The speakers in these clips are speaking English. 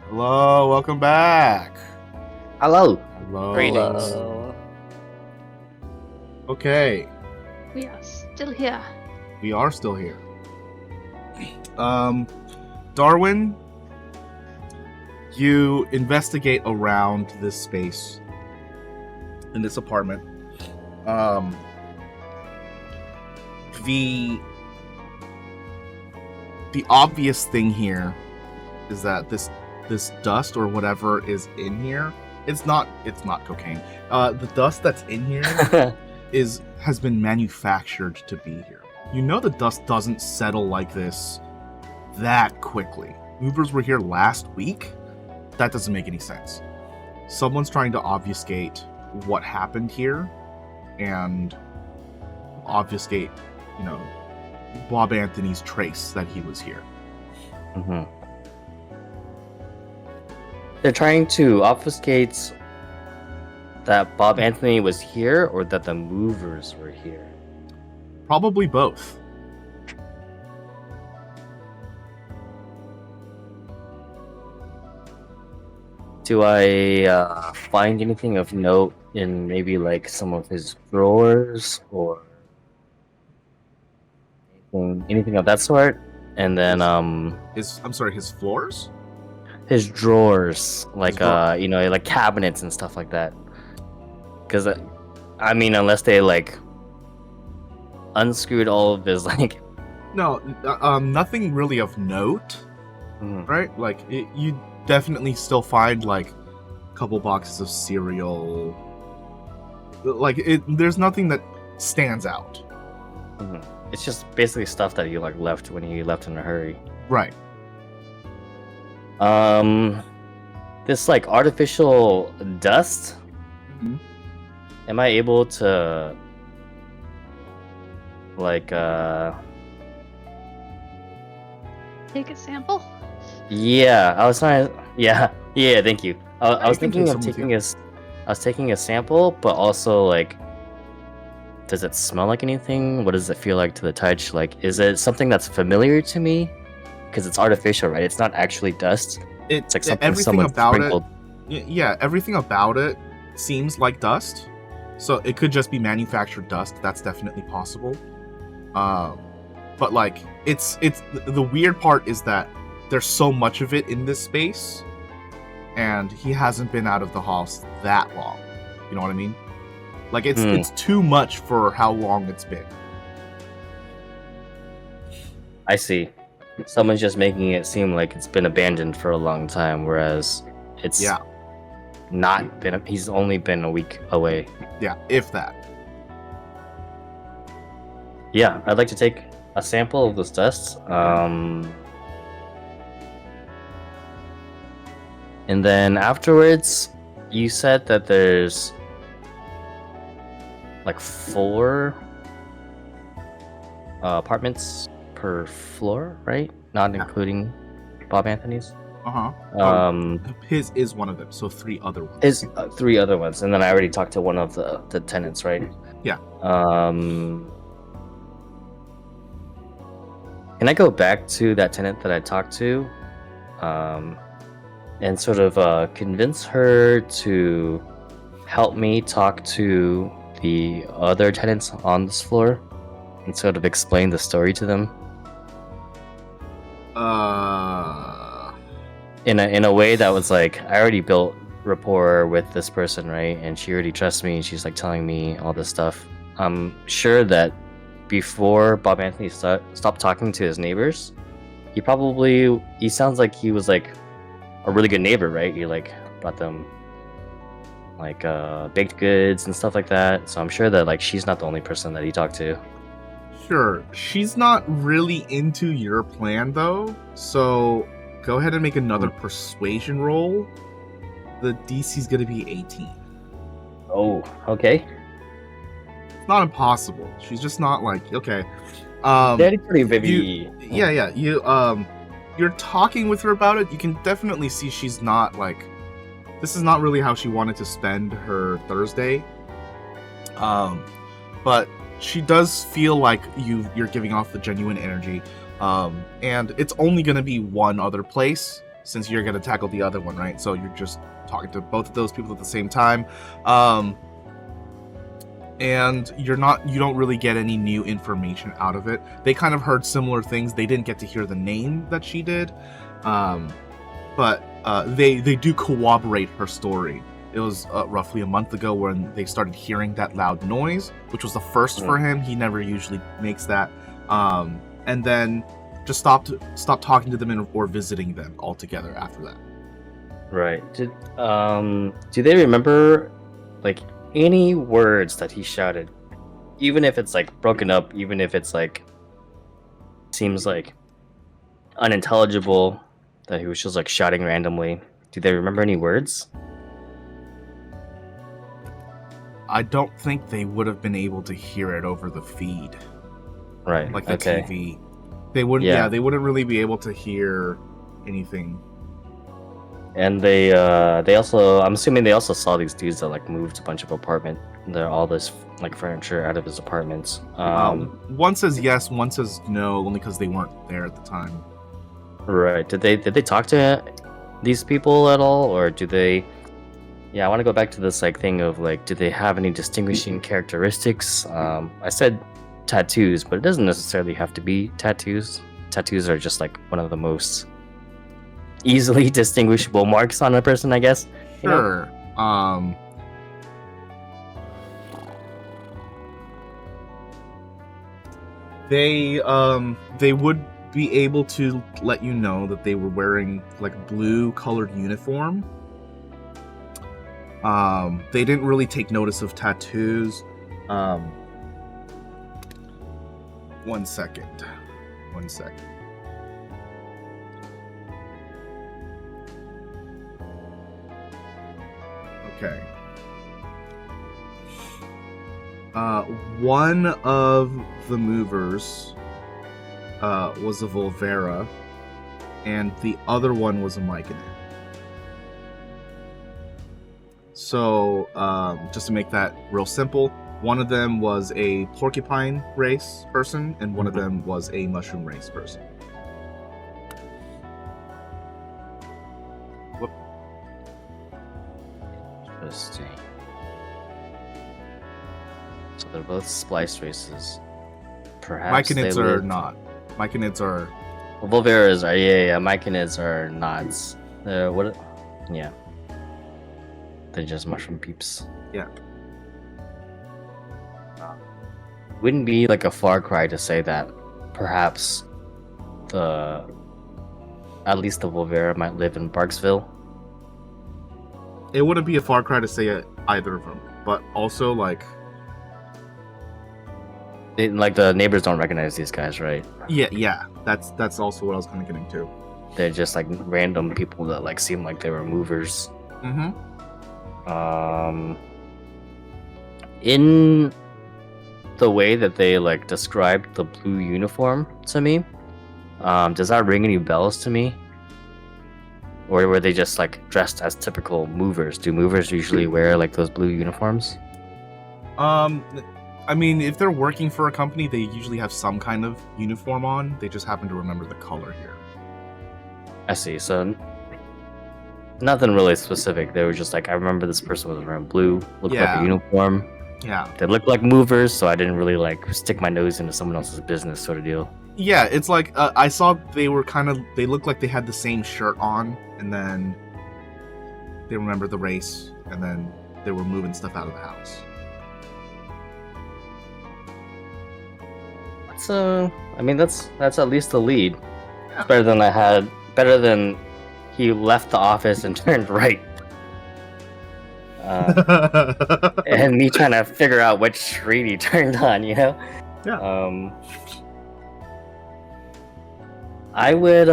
Hello, welcome back. Hello. Hello. Greetings. Okay, We are still here. we are still here. Darwin, you investigate around this space in this apartment. The obvious thing here is that this dust or whatever is in here, it's not cocaine. The dust that's in here has been manufactured to be here. You know the dust doesn't settle like this that quickly. Movers were here last week. That doesn't make any sense. Someone's trying to obfuscate what happened here and obfuscate, Bobanthony's trace that he was here. Mm-hmm. They're trying to obfuscate that Bobanthony was here or that the movers were here. Probably both. Do I find anything of note in maybe like some of his drawers or anything of that sort? And then His floors? his drawers, like His drawer. like cabinets and stuff like that. Because I mean, unless they like unscrewed all of his like. No, nothing really of note, right? Like you definitely still find like a couple boxes of cereal. Like there's nothing that stands out. It's just basically stuff that you like left when you left in a hurry. Right. This like artificial dust. Mhm. Am I able to like Take a sample. yeah, I was trying to, yeah, thank you. I was You can thinking take of some with taking I was taking a sample, but also like, does it smell like anything? What does it feel like to the touch? Like, is it something that's familiar to me? Because it's artificial, right? It's not actually dust. It's like something everything someone about sprinkled. yeah, everything about it seems like dust. So it could just be manufactured dust. That's definitely possible. But like it's the weird part is that there's so much of it in this space, and he hasn't been out of the house that long. You know what I mean? Like it's too much for how long it's been. I see. Someone's just making it seem like it's been abandoned for a long time, whereas it's not been. He's only been a week away. Yeah, if that. Yeah, I'd like to take a sample of this dust. And then afterwards, you said that there's like 4 apartments per floor, right? Not including Bobanthony's. His is one of them, so 3 other ones. Is 3 other ones, and then I already talked to one of the tenants, right? Yeah. Can I go back to that tenant that I talked to, and sort of convince her to help me talk to the other tenants on this floor, and sort of explain the story to them? In a way that was like, I already built rapport with this person, right? And she already trusts me, and she's like telling me all this stuff. I'm sure that before Bobanthony stopped talking to his neighbors, he sounds like he was like a really good neighbor, right? He like brought them like baked goods and stuff like that. So I'm sure that like she's not the only person that he talked to. Sure. She's not really into your plan though, so go ahead and make another persuasion roll. The DC's gonna be 18. Oh, okay. It's not impossible. She's just not like, okay. Very pretty, baby. You're talking with her about it. You can definitely see she's not like, this is not really how she wanted to spend her Thursday. But she does feel like you're giving off the genuine energy. And it's only going to be one other place. since you're gonna tackle the other one, right? So you're just talking to both of those people at the same time, and you don't really get any new information out of it. They kind of heard similar things. They didn't get to hear the name that she did, but they do corroborate her story. It was roughly a month ago when they started hearing that loud noise, which was the first for him. He never usually makes that. And then just stopped talking to them or visiting them altogether after that. Right. Do they remember like any words that he shouted? Even if it's like broken up, even if it's like seems like unintelligible, that he was just like shouting randomly. Do they remember any words? I don't think they would have been able to hear it over the feed. Right. Like the TV. They wouldn't they wouldn't really be able to hear anything. And they also, I'm assuming they also saw these dudes that like moved a bunch of all this like furniture out of his apartments. One says yes, one says no, only because they weren't there at the time. Right. Did they talk to these people at all, or do they? Yeah, I want to go back to this like thing of like, do they have any distinguishing characteristics? I said tattoos, but it doesn't necessarily have to be tattoos. Tattoos are just like one of the most easily distinguishable marks on a person, I guess. Sure. They would be able to let you know that they were wearing like blue colored uniform. They didn't really take notice of tattoos. One second. Okay. One of the movers was a Volvera, and the other one was a Myconid. So, just to make that real simple, one of them was a porcupine race person, and one of them was a mushroom race person. Whoop. Interesting. So they're both spliced races. Perhaps Myconids are not. Myconids are... Well, Volveras are, yeah. Myconids are nods. Yeah. They're just mushroom peeps. Yeah. Wouldn't be like a far cry to say that perhaps at least the Volvera might live in Barksville. It wouldn't be a far cry to say either of them, but also like the neighbors don't recognize these guys, right? Yeah. That's also what I was kind of getting to. They're just like random people that like seem like they were movers. Mm-hmm. In the way that they like described the blue uniform to me, does that ring any bells to me? Or were they just like dressed as typical movers? Do movers usually wear like those blue uniforms? I mean, if they're working for a company, they usually have some kind of uniform on. They just happen to remember the color here. I see. So nothing really specific. They were just like, I remember this person was wearing blue, looked like a uniform. Yeah. They looked like movers, so I didn't really like stick my nose into someone else's business sort of deal. Yeah, it's like I saw they looked like they had the same shirt on, and then they remembered the race, and then they were moving stuff out of the house. That's at least a lead. Yeah. It's better than he left the office and turned right. And me trying to figure out which street he turned on, you know? Yeah. I would,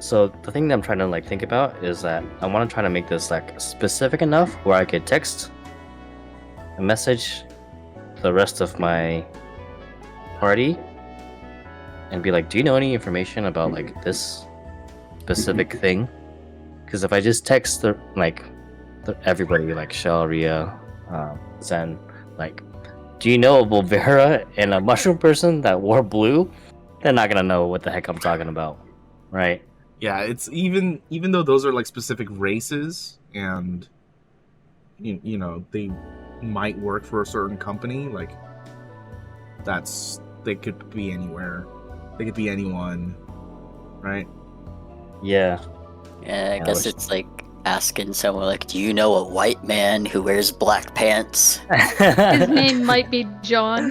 so the thing that I'm trying to like think about is that I want to try to make this like specific enough where I could text a message to the rest of my party and be like, do you know any information about like this specific thing? Because if I just text everybody, like Shell, Ryia, Zen, like, do you know a Volvera and a mushroom person that wore blue? They're not gonna know what the heck I'm talking about, right? Yeah, it's even though those are like specific races and you know they might work for a certain company, like they could be anywhere, they could be anyone, right? Yeah. Yeah, I guess it's like asking someone like, do you know a white man who wears black pants? His name might be John.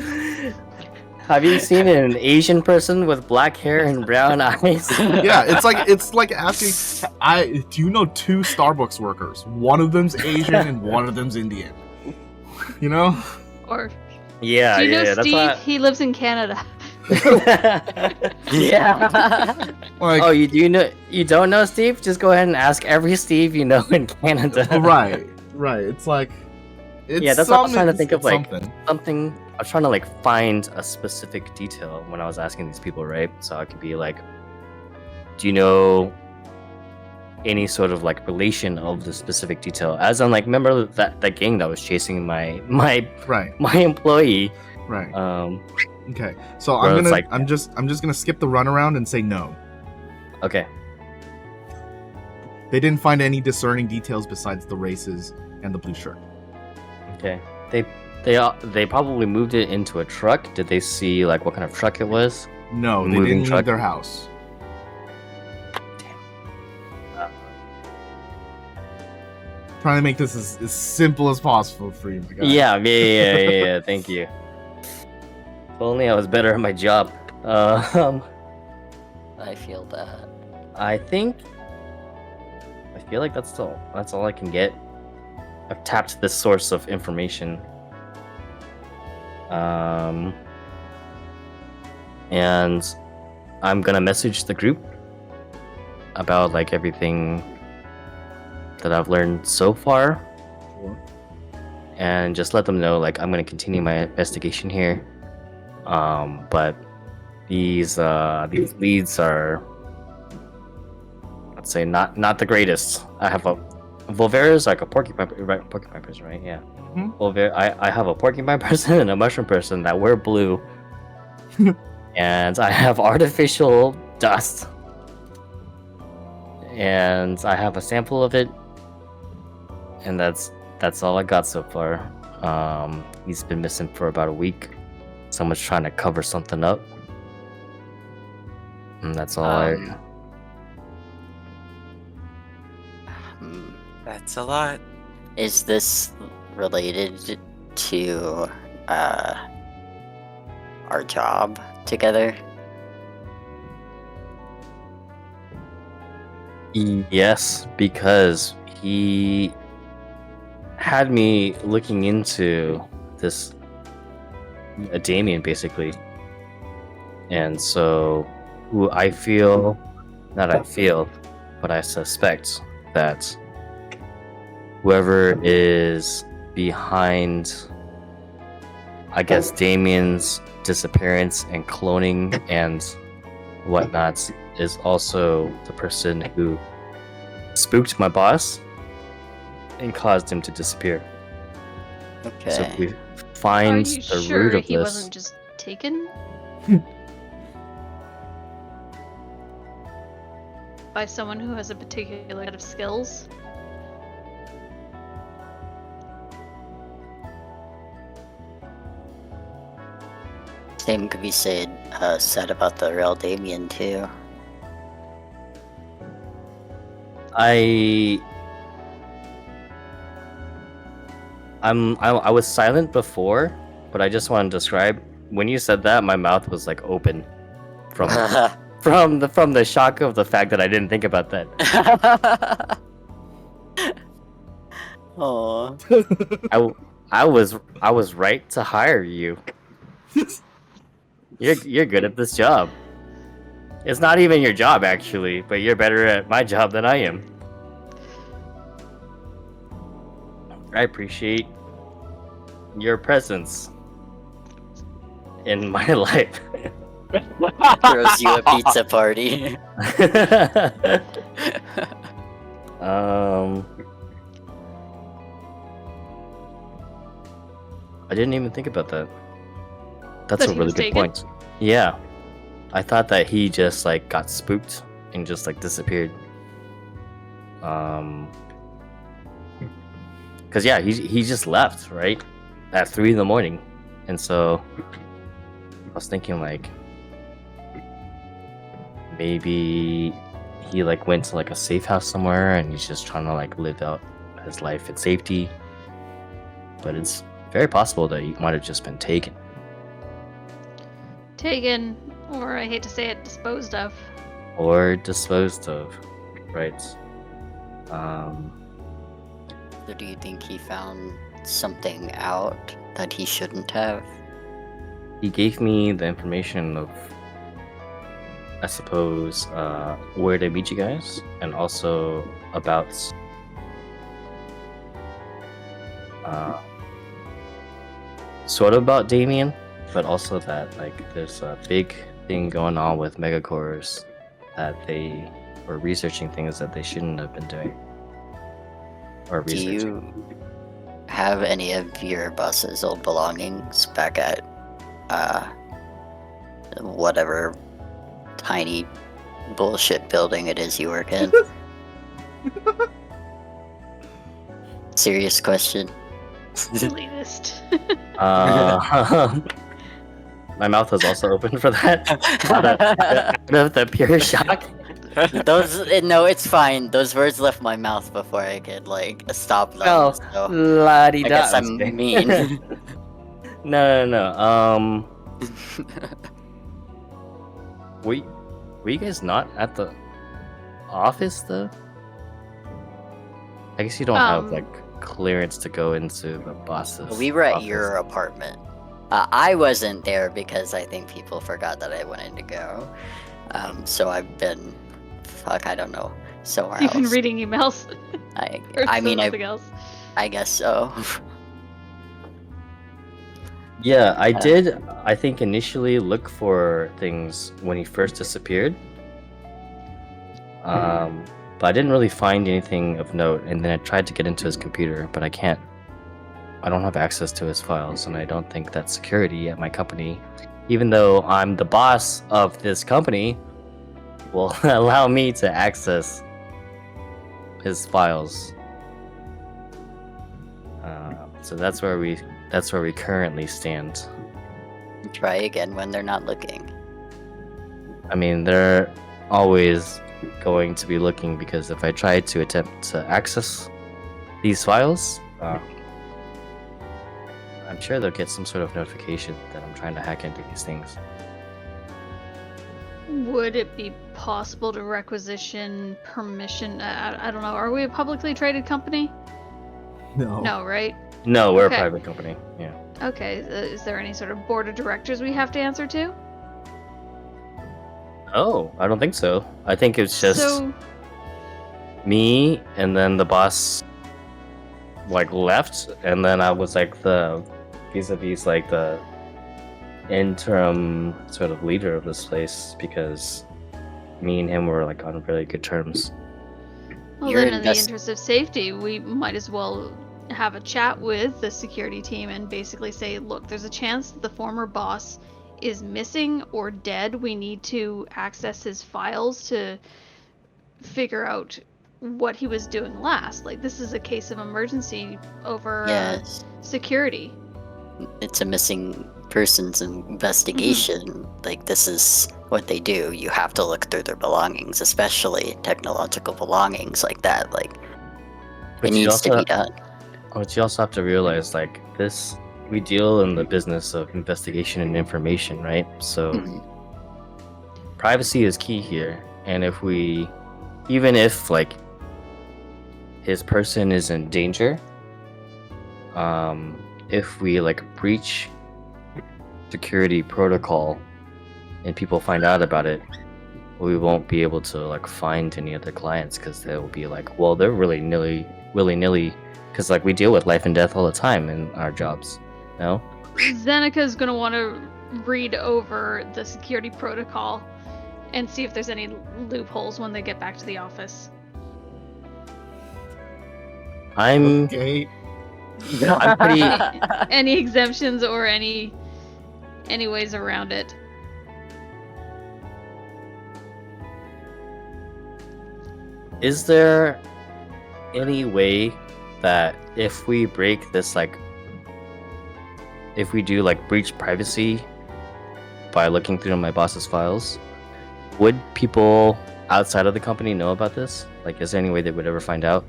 Have you seen an Asian person with black hair and brown eyes? Yeah, it's like asking, do you know 2 Starbucks workers? One of them's Asian and one of them's Indian. You know? Or Yeah, do you know yeah, Steve? that's He lives in Canada. Yeah. Like, Oh, you don't know Steve? Just go ahead and ask every Steve you know in Canada. right. It's like, it's Yeah, that's what I was trying to something- think of, it's like, something. something. I was trying to like find a specific detail when I was asking these people, right? So I could be like, do you know any sort of like relation of the specific detail? As in, like, remember that gang that was chasing my Right. employee? Right. Um. Okay. So Where I'm it's gonna like- I'm just gonna skip the runaround and say no. Okay. They didn't find any discerning details besides the races and the blue shirt. Okay. They probably moved it into a truck. Did they see like what kind of truck it was? No, they Moving didn't truck? leave their house. Trying to make this as simple as possible for you, my guy. Yeah. Thank you. If only I was better at my job. I feel that. I feel like that's all I can get. I've tapped this source of information. And I'm gonna message the group about like everything that I've learned so far, Sure. and just let them know like I'm gonna continue my investigation here. But these leads are, let's say, not the greatest. I have a Volvera is like a porcupine, right? Porcupine person, right? Yeah. Mhm. I have a porcupine person and a mushroom person that wear blue, and I have artificial dust, and I have a sample of it, and that's all I got so far. He's been missing for about a week. Someone's trying to cover something up, and that's all That's a lot. Is this related to our job together? Yes, because he had me looking into this Damien, basically. And so, but I suspect that whoever is behind, I guess, Damien's disappearance and cloning and whatnot is also the person who spooked my boss and caused him to disappear. Okay. So if we Are find you the sure root of he this, wasn't just taken? By someone who has a particular set of skills? Same could be said about the real Damien too. I was silent before, but I just want to describe when you said that my mouth was like open from from the shock of the fact that I didn't think about that. Oh. I was right to hire you. You're good at this job. It's not even your job actually, but you're better at my job than I am. I appreciate your presence in my life. Throws you a pizza party. I didn't even think about that. That's That a he really was good taken? point. Yeah. I thought that he just like got spooked and just like disappeared. Cause yeah, he just left, right? At 3 a.m. And so I was thinking like maybe he like went to like a safe house somewhere and he's just trying to like live out his life in safety. But it's very possible that he might have just been taken. Taken, or I hate to say it, disposed of. Or disposed of. Right. So do you think he found something out that he shouldn't have? He gave me the information of, I suppose, where to meet you guys, and also about sort of about Damien, but also that like there's a big thing going on with megacores, that they were researching things that they shouldn't have been doing. Or Do researching. you have any of your boss's old belongings back at whatever tiny bullshit building it is you work in? Serious question. Elitist. My mouth was also open for that. Out of the pure shock. No, it's fine. Those words left my mouth before I could like stop them. Well, So la-di-da. I guess I'm I'm kidding. mean. No. Were you guys not at the office though? I guess you don't have like clearance to go into the boss's. We were at office. your apartment. I wasn't there because I think people forgot that I wanted to go. So I've been, I don't know, somewhere You've else. been reading emails. Or I mean, something else. I guess so. Yeah, I did. I think initially look for things when he first disappeared. But I didn't really find anything of note, and then I tried to get into his computer, but I can't. I don't have access to his files, and I don't think that security at my company, even though I'm the boss of this company, will allow me to access his files. So that's where we currently stand. Try again when they're not looking. I mean, they're always going to be looking, because if I try to attempt to access these files, I'm sure they'll get some sort of notification that I'm trying to hack into these things. Would it be possible to requisition permission? I don't know. Are we a publicly traded company? No. No, right? No, we're Okay. a private company. Yeah. Okay. Is there any sort of board of directors we have to answer to? Oh, I don't think so. I think it's just So, me, and then the boss like left, and then I was like the vis-a-vis like the interim sort of leader of this place, because me and him were like on really good terms. well, You're then in the invest- interest of safety, we might as well have a chat with the security team and basically say, look, there's a chance that the former boss is missing or dead. We need to access his files to figure out what he was doing last. Like, this is a case of emergency over Yes, security. it's a missing persons investigation. Like, this is what they do. You have to look through their belongings, especially technological belongings like that. Like, But it you needs to also- be done. But you also have to realize, like, this, we deal in the business of investigation and information, right? So Mhm. privacy is key here, and if we, even if like his person is in danger, if we like breach security protocol and people find out about it, we won't be able to like find any other clients, because they'll be like, well, they're really willy-nilly, because like we deal with life and death all the time in our jobs. No? Zenika's gonna want to read over the security protocol and see if there's any loopholes when they get back to the office. I'm Okay. I'm pretty. any exemptions or any ways around it. Is there any way that if we break this, like, if we do like breach privacy by looking through my boss's files, would people outside of the company know about this? Like, is there any way they would ever find out?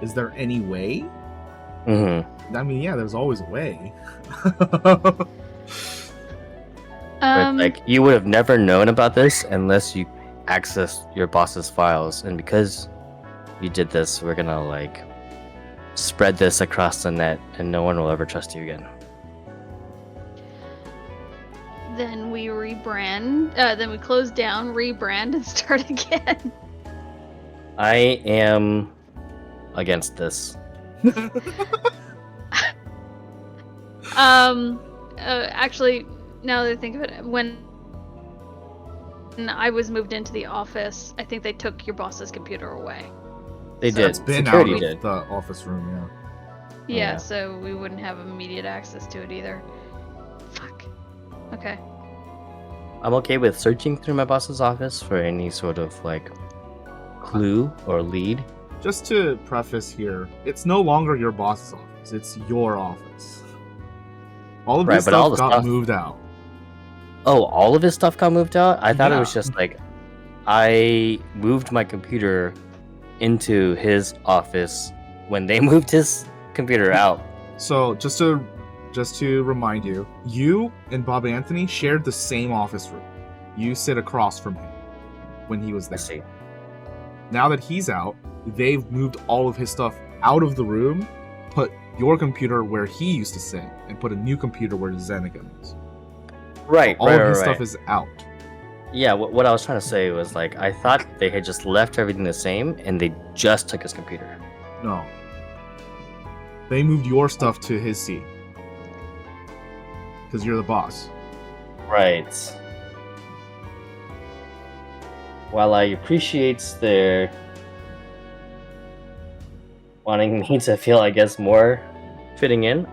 Is there any way? Mm-hmm. I mean, yeah, there's always a way. But like, you would have never known about this unless you accessed your boss's files, and because you did this, we're gonna like spread this across the net, and no one will ever trust you again. Then we rebrand. Then we close down, rebrand, and start again. I am against this. Actually, now that I think of it, when I was moved into the office, I think they took your boss's computer away. They So did. it's been Security out of did. the office room, yeah. Yeah, Yeah. so we wouldn't have immediate access to it either. Fuck. Okay. I'm okay with searching through my boss's office for any sort of like clue or lead. Just to preface here, it's no longer your boss's office, it's your office. All of Right, this but all stuff the got stuff- moved out. Oh, all of his stuff got moved out? I thought it was Yeah. just like I moved my computer into his office when they moved his computer out. So just to remind you, you and Bobanthony shared the same office room. You sit across from him when he was I there. see. Now that he's out, they've moved all of his stuff out of the room, put your computer where he used to sit, and put a new computer where Zeneca is. Right, All right, of his right, stuff right. is out. Yeah, what I was trying to say was like I thought they had just left everything the same and they just took his computer. No. They moved your stuff to his seat. Because you're the boss. Right. While I appreciate their wanting me to feel, I guess, more fitting in,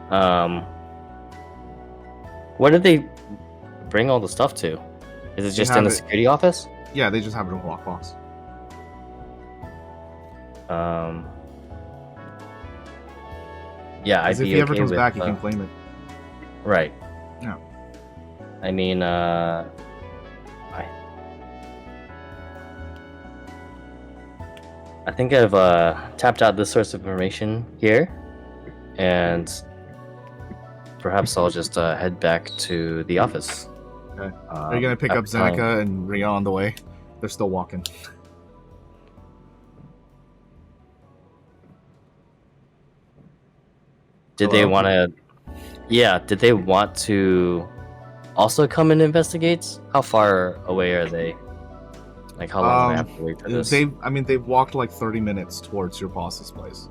where did they bring all the stuff to? Is it They just have in the it- security office? Yeah, they just have it in a lockbox. Yeah, I'd Because if be he ever okay comes with, back, he can claim it. Right. Yeah. I mean, I think I've tapped out this source of information here, and perhaps I'll just head back to the office. Okay. Are you gonna pick up after telling- Zeneca and Ryia on the way? They're still walking. Did they Hello? want to? Yeah. Did they want to also come and investigate? How far away are they? Like, how long do I have to wait for this? They've walked like 30 minutes towards your boss's place.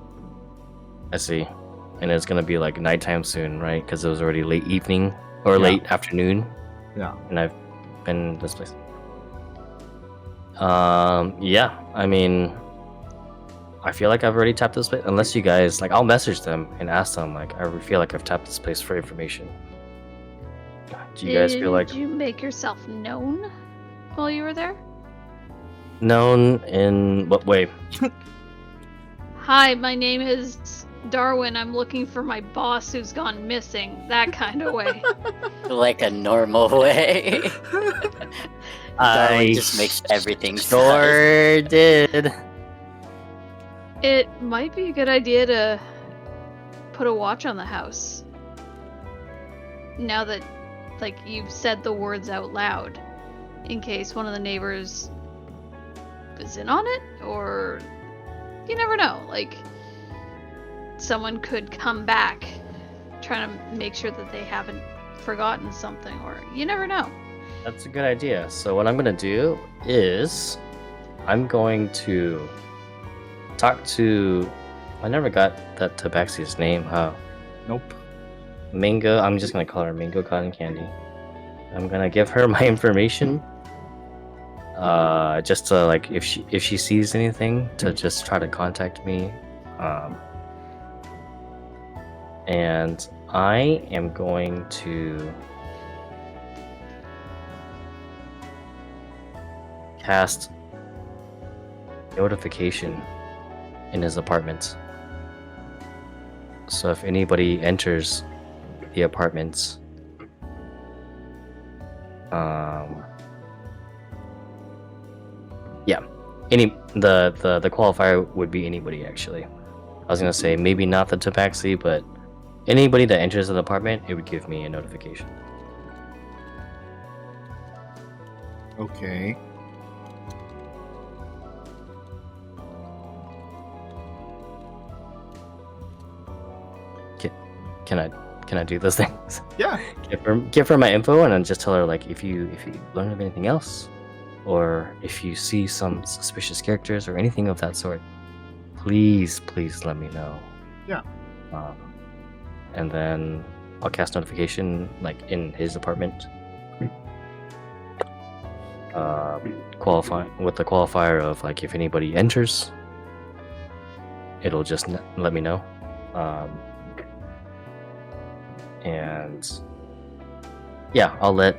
I see. And it's gonna be like nighttime soon, right? Because it was already late evening or Yeah. late afternoon. Yeah. And I've been in this place. Yeah. I mean, I feel like I've already tapped this place. Unless you guys like, I'll message them and ask them. Like, I feel like I've tapped this place for information. Do you guys feel like Did you make yourself known while you were there? known in what way? Hi, my name is Darwin. I'm looking for my boss who's gone missing. That kind of way. Like a normal way. Darwin just makes everything sure did. It might be a good idea to put a watch on the house. Now that, like, you've said the words out loud, in case one of the neighbors is in on it, or you never know. Like, someone could come back trying to make sure that they haven't forgotten something, or you never know. That's a good idea. So what I'm gonna do is I'm going to talk to. I never got that Tabaxi's name. Huh? Nope. Mango. I'm just gonna call her Mango Cotton Candy. I'm gonna give her my information. Just to like, if she sees anything, to just try to contact me. And I am going to cast notification in his apartment. So if anybody enters the apartment, the qualifier would be anybody actually. I was gonna say maybe not the tabaxi, but anybody that enters an apartment, it would give me a notification. Okay. Can I do those things? Yeah. Give her my info and then just tell her like if you learn of anything else, or if you see some suspicious characters or anything of that sort, please let me know. Yeah. And then I'll cast notification like in his apartment. Qualify with the qualifier of like if anybody enters, it'll just let me know. And yeah, I'll let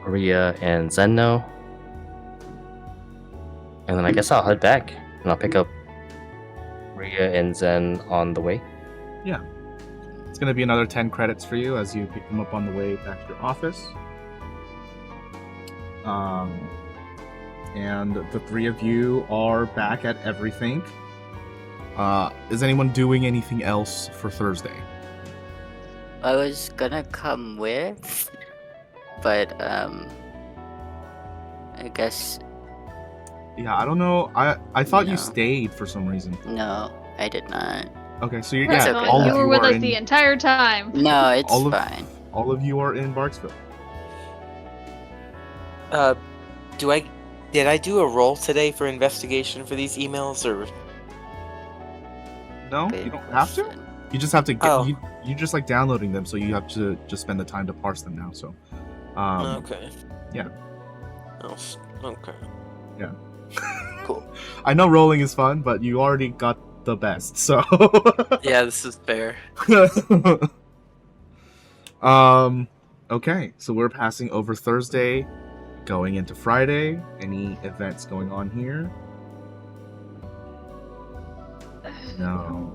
Ryia and Zen know. And then I guess I'll head back and I'll pick up Ryia and Zen on the way. Yeah. It's going to be another 10 credits for you as you pick them up on the way back to your office. And the three of you are back at everything. Is anyone doing anything else for Thursday? I was gonna come with, but I guess Yeah, I don't know. I thought No. you stayed for some reason. no, I did not. Okay, so you're Right, yeah, okay. all you of were you with are us in, the entire time. No, it's all of- fine. all of you are in Barksville. Did I do a roll today for investigation for these emails, or No, Good you don't have to. question. You just have to get Oh. you just like downloading them, so you have to just spend the time to parse them now. So, okay? yeah. Oh, okay. Cool. I know rolling is fun, but you already got the best, so. Yeah, this is fair. Okay, so we're passing over Thursday, going into Friday. Any events going on here? No.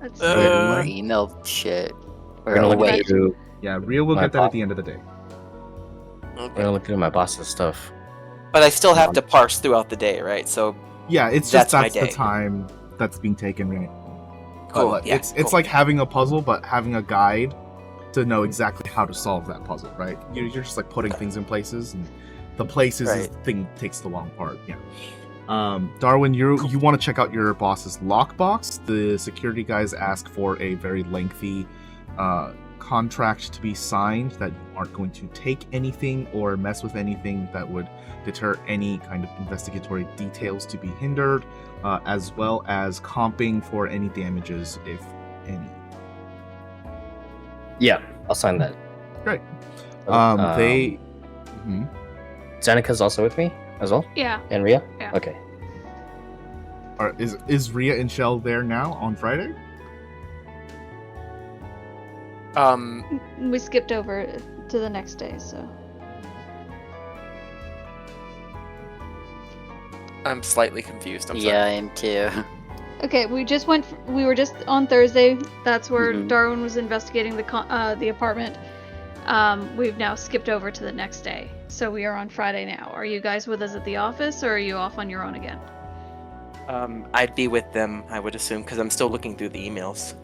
Let's Uh, see. More email shit. We're Or gonna oh, look wait. through. Yeah, Rio will My get that at boss. the end of the day. We're Okay. gonna look through my boss's stuff. But I still have to parse throughout the day, right? So Yeah, it's just That's my the day. time that's being taken, right? cool. But Yeah, it's cool. like having a puzzle, but having a guide to know exactly how to solve that puzzle, right? You're just like putting things in places, and the places is Right. the thing takes the long part. Yeah. Darwin, you want to check out your boss's lockbox. The security guys ask for a very lengthy contract to be signed that you aren't going to take anything or mess with anything that would deter any kind of investigatory details to be hindered, as well as comping for any damages, if any. Yeah, I'll sign that. Great. Oh, They. Mhm. Zanika's also with me as well, Yeah. and Ryia. Yeah. Okay. Is Ryia and Shell there now on Friday? We skipped over to the next day, so. I'm slightly confused. I'm Yeah, I am too. Okay, we were just on Thursday. That's where Mhm. Darwin was investigating the apartment. We've now skipped over to the next day. So we are on Friday now. Are you guys with us at the office, or are you off on your own again? sorry. I'd be with them, I would assume, because I'm still looking through the emails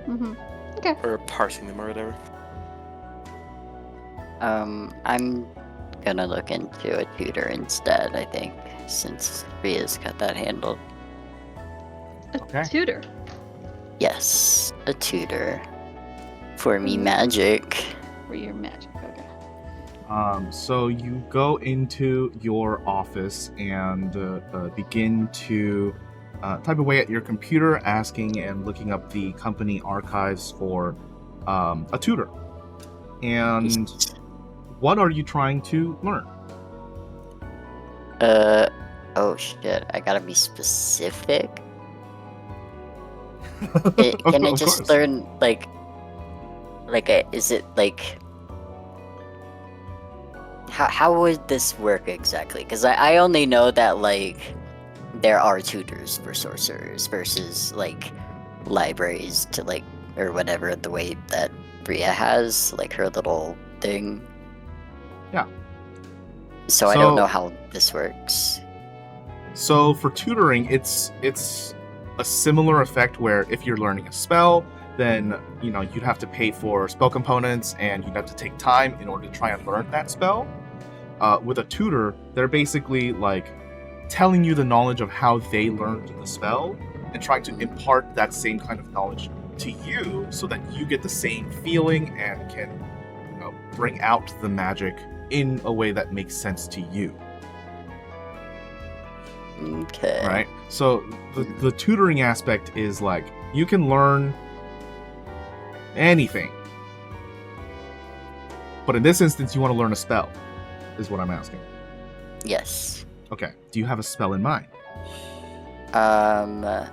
Mm-hmm. or parsing them or whatever. I'm gonna look into a tutor instead, I think, since Rhea's got that handled. A Okay. tutor. Yes, a tutor. For me magic. For your magic. Okay. So you go into your office and begin to type away at your computer, asking and looking up the company archives for a tutor. And what are you trying to learn? Oh shit, I gotta be specific. Can I Of just course. learn is it like how would this work exactly? Because I only know that like there are tutors for sorcerers versus like libraries to like or whatever the way that Ryia has like her little thing. Yeah. So I don't So- know how this works. So for tutoring, it's a similar effect where if you're learning a spell, then you'd have to pay for spell components and you'd have to take time in order to try and learn that spell. With a tutor, they're basically like telling you the knowledge of how they learned the spell and trying to impart that same kind of knowledge to you so that you get the same feeling and can bring out the magic in a way that makes sense to you. Okay. Right? So the tutoring aspect is like you can learn anything. But in this instance, you want to learn a spell, is what I'm asking. Yes. Okay. Do you have a spell in mind? I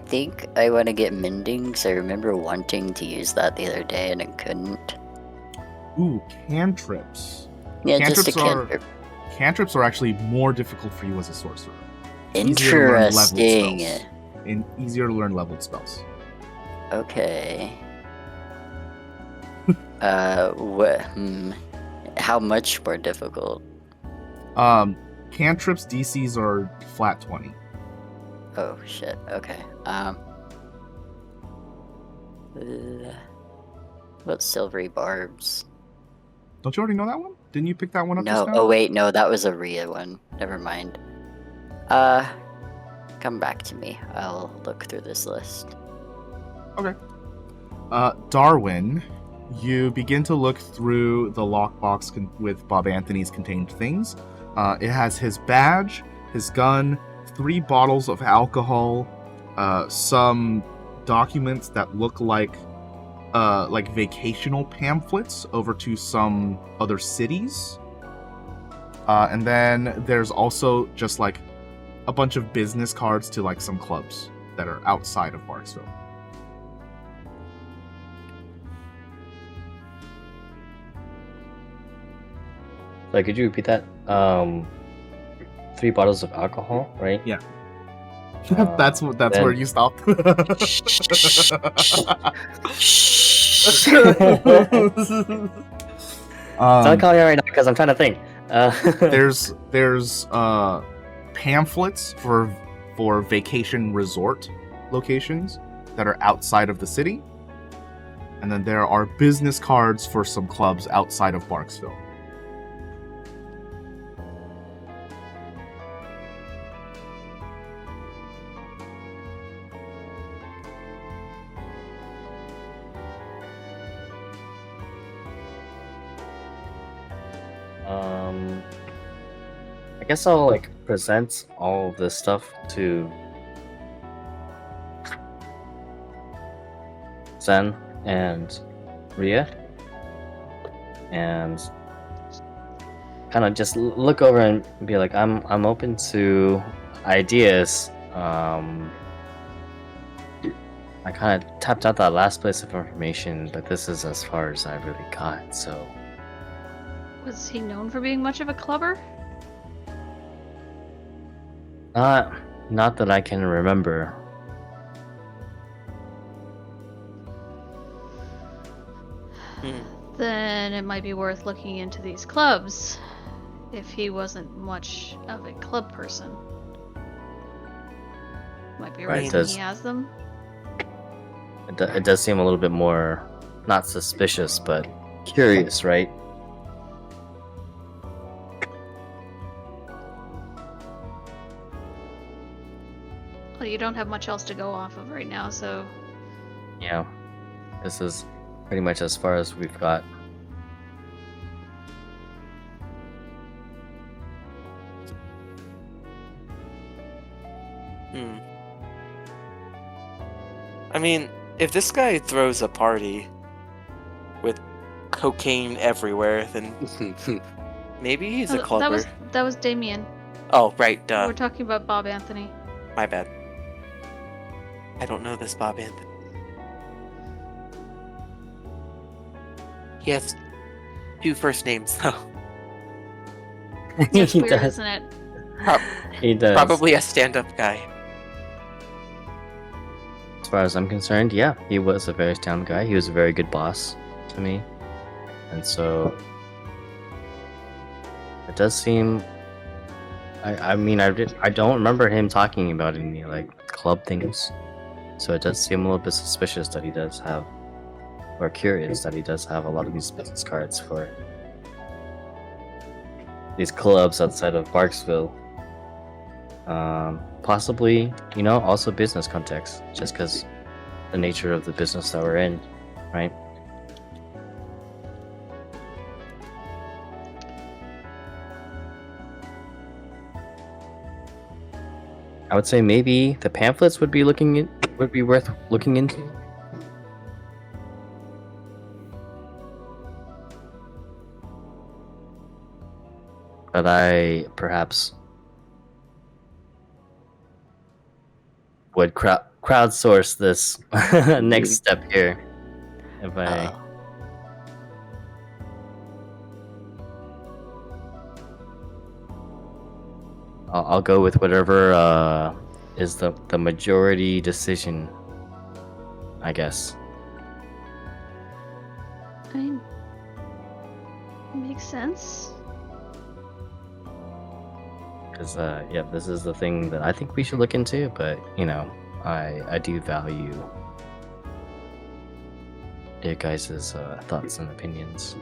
think I want to get mending because I remember wanting to use that the other day and I couldn't. Ooh, cantrips. Yeah, just a Cantrips are- cantrip. Cantrips are actually more difficult for you as a sorcerer. Easier to learn leveled Interesting. spells. And easier to learn leveled spells. Okay. How much more difficult? Cantrips DCs are flat 20. Oh shit. Okay. What silvery barbs? Don't you already know that one? Didn't you pick that one up No. just now? Oh wait, no, that was a Ryia one. Never mind. Come back to me. I'll look through this list. Darwin, you begin to look through the lockbox with Bobanthony's contained things. It has his badge, his gun, 3 bottles of alcohol, some documents that look like vacational pamphlets over to some other cities. And then there's also just like a bunch of business cards to like some clubs that are outside of Barksville. Like, could you repeat that? 3 bottles of alcohol, right? Yeah. That's then- where you stopped. Don't call me right now because I'm trying to think. there's pamphlets for vacation resort locations that are outside of the city, and then there are business cards for some clubs outside of Barksville. I guess I'll like present all of this stuff to Zen and Ryia, and kind of just look over and be like, I'm open to ideas. I kind of tapped out that last place of information, but this is as far as I really got. So, Was he known for being much of a clubber? not that I can remember. Then it might be worth looking into these clubs if he wasn't much of a club person. Might be a Right. reason Does- he has them. It does seem a little bit more, not suspicious, but curious, right? Well, you don't have much else to go off of right now, so Yeah. This is pretty much as far as we've got. Hmm. I mean, if this guy throws a party with cocaine everywhere, then maybe he's a Oh, clubber. that was Damien. Oh, right, We're duh. talking about Bobanthony. My bad. I don't know this Bobanthony. He has 2 first names, though. It's He weird, does. isn't it? He does. Probably a stand-up guy. As far as I'm concerned, yeah, he was a very sound guy. He was a very good boss to me, and so it does seem. I mean, I don't remember him talking about any like club things, so it does seem a little bit suspicious that he does have, or curious that he does have a lot of these business cards for these clubs outside of Barksville. Possibly, also business context, just because the nature of the business that we're in, right? I would say maybe the pamphlets would be worth looking into. But I perhaps would crowdsource this next step here. If I I'll go with whatever is the majority decision, I guess. I mean, makes sense. Because yeah, this is the thing that I think we should look into, but I do value your guys' thoughts and opinions.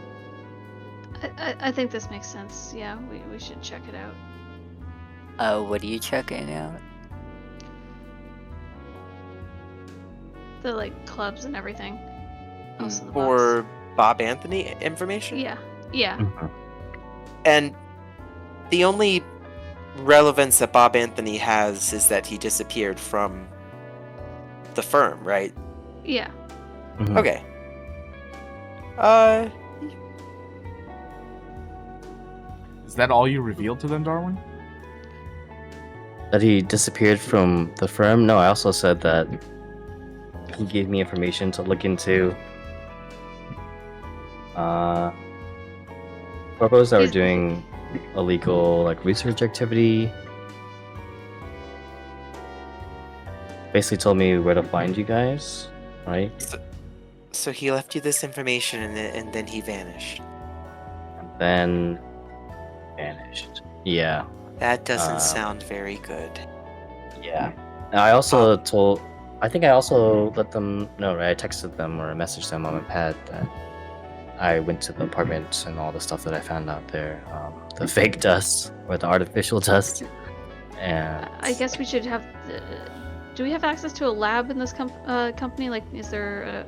I think this makes sense. Yeah, we should check it out. What are you checking out? The like clubs and everything. Also the For Bobanthony information? box. Yeah. And the only relevance that Bobanthony has is that he disappeared from the firm, right? Yeah. Mhm. Okay. Is that all you revealed to them, Darwin? That he disappeared from the firm? No, I also said that he gave me information to look into purpose that were doing illegal research activity. Basically told me where to find you guys, right? So he left you this information and then he vanished. And then vanished. Yeah. That doesn't sound very good. Yeah. And I also I think I also let them know, right? I texted them or I messaged them on my pad that I went to the apartment and all the stuff that I found out there. The fake dust or the artificial dust. And I guess we should have. Do we have access to a lab in this company? Like, is there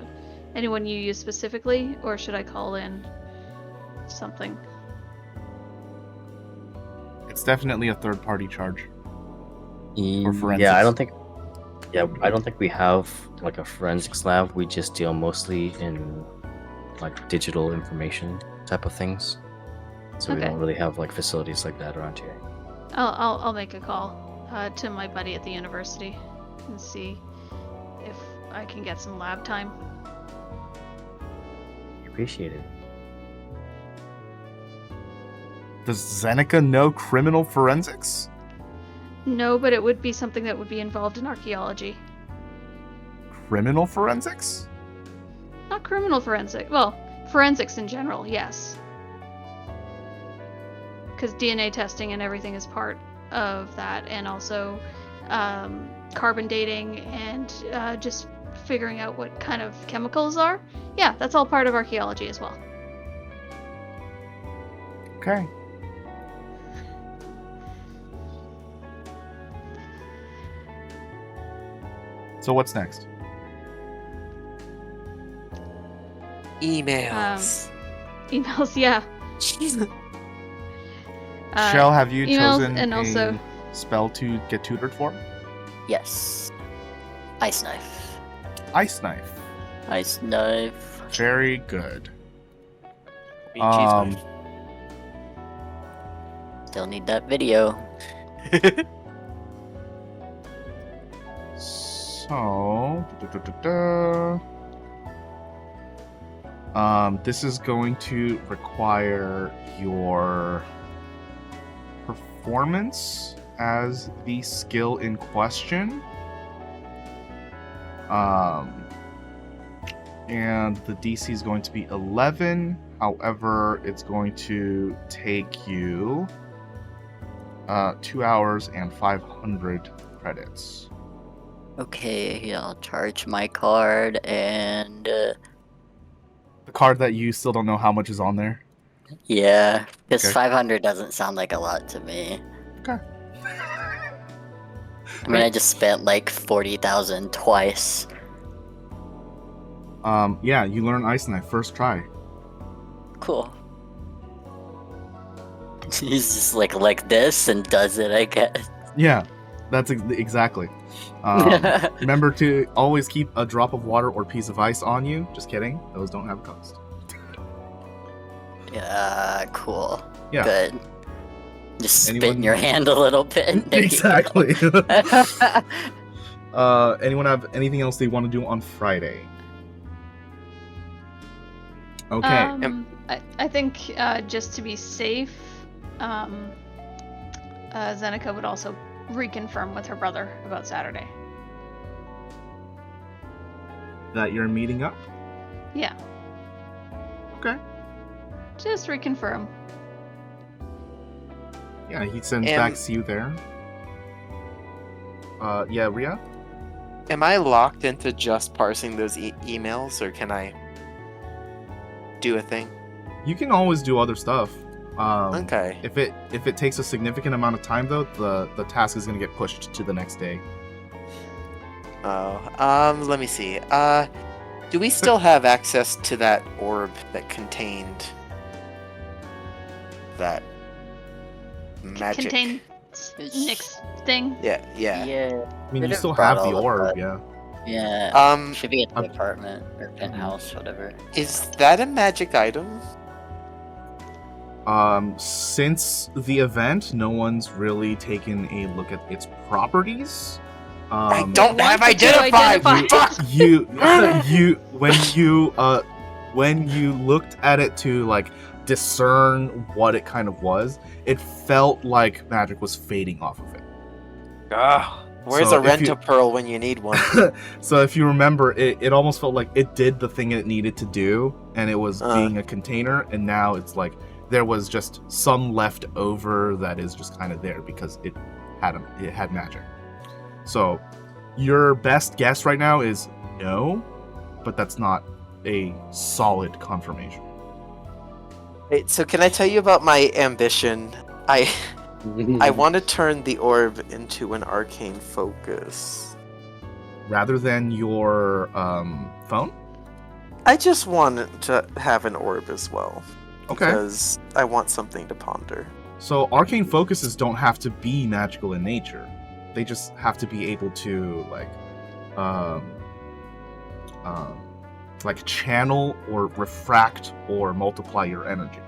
anyone you use specifically, or should I call in something? It's definitely a third-party charge. Or forensics. Yeah, I don't think we have a forensics lab. We just deal mostly in digital information type of things. So we Okay. don't really have facilities like that around here. I'll make a call to my buddy at the university and see if I can get some lab time. Appreciate it. Does Zeneca know criminal forensics? No, but it would be something that would be involved in archaeology. Criminal forensics? Not criminal forensic. Well, forensics in general, yes. Because DNA testing and everything is part of that, and also carbon dating and just figuring out what kind of chemicals are. Yeah, that's all part of archaeology as well. Okay. So what's next? Emails. Emails, yeah. Shell, have you emails chosen and also a spell to get tutored for? Yes. Ice knife. Ice knife. Ice knife. Very good. Mean cheese Still need that video. knife. So, this is going to require your performance as the skill in question. And the DC is going to be 11. However, it's going to take you 2 hours and 500 credits. Okay, I'll charge my card and The card that you still don't know how much is on there. yeah, because Okay. 500 doesn't sound like a lot to me. Okay. I mean, I just spent like 40,000 twice. Yeah, you learn Ice Knife first try. Cool. He's just like this and does it, I guess. Yeah, that's exactly. Remember to always keep a drop of water or piece of ice on you. Just kidding. Those don't have a cost. Yeah, cool. Yeah. Good. Just spit Anyone- in your hand a little bit. Exactly. Anyone have anything else they want to do on Friday? Okay. I think just to be safe, Zeneca would also reconfirm with her brother about Saturday. That you're meeting up? Yeah, Okay. just reconfirm. Yeah, he sends And- back to you there. Yeah, Ryia? Am I locked into just parsing those emails, or can I do a thing? You can always do other stuff. Okay. If it takes a significant amount of time, though, the task is going to get pushed to the next day. Oh, let me see. Do we still have access to that orb that contained that magic? Contain Nick's thing. Yeah. Yeah. I mean, you Could've still brought have the all of orb, that. yeah. Yeah. Should be at the um, apartment or penthouse, whatever. Is that a magic item? Since the event, no one's really taken a look at its properties. I don't have want to identified. identify. When you looked at it to like discern what it kind of was, it felt like magic was fading off of it. Where's So a if you- rent-a-pearl when you need one? So if you remember, it almost felt like it did the thing it needed to do, and it was being a container, and now it's like there was just some left over that is just kind of there because it had magic. So your best guess right now is no, but that's not a solid confirmation. Wait, so can I tell you about my ambition? I want to turn the orb into an arcane focus. Rather than your phone? I just want to have an orb as well. Okay. Because I want something to ponder. So arcane focuses don't have to be magical in nature. They just have to be able to like channel or refract or multiply your energy.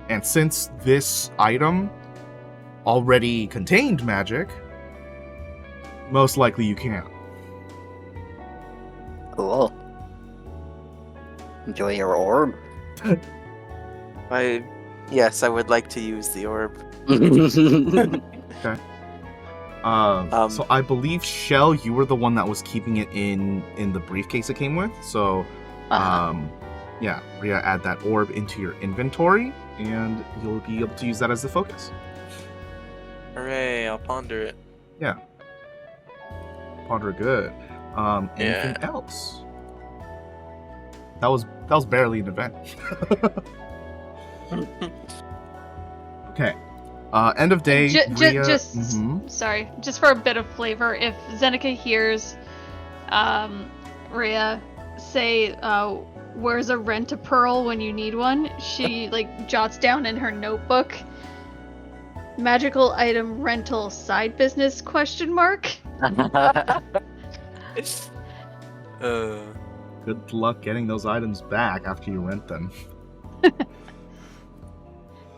And since this item already contained magic, most likely you can. Cool. Enjoy your orb. Yes, I would like to use the orb. So I believe, Shell, you were the one that was keeping it in the briefcase it came with. So, yeah, Ryia, add that orb into your inventory, and you'll be able to use that as the focus. Hooray, I'll ponder it. Ponder good. Anything else? That was barely an event. Okay. End of day. Ryia, Sorry, just for a bit of flavor, if Zeneca hears Ryia say, where's a rent-a-pearl when you need one, she like jots down in her notebook, magical item rental side business ? Good luck getting those items back after you rent them.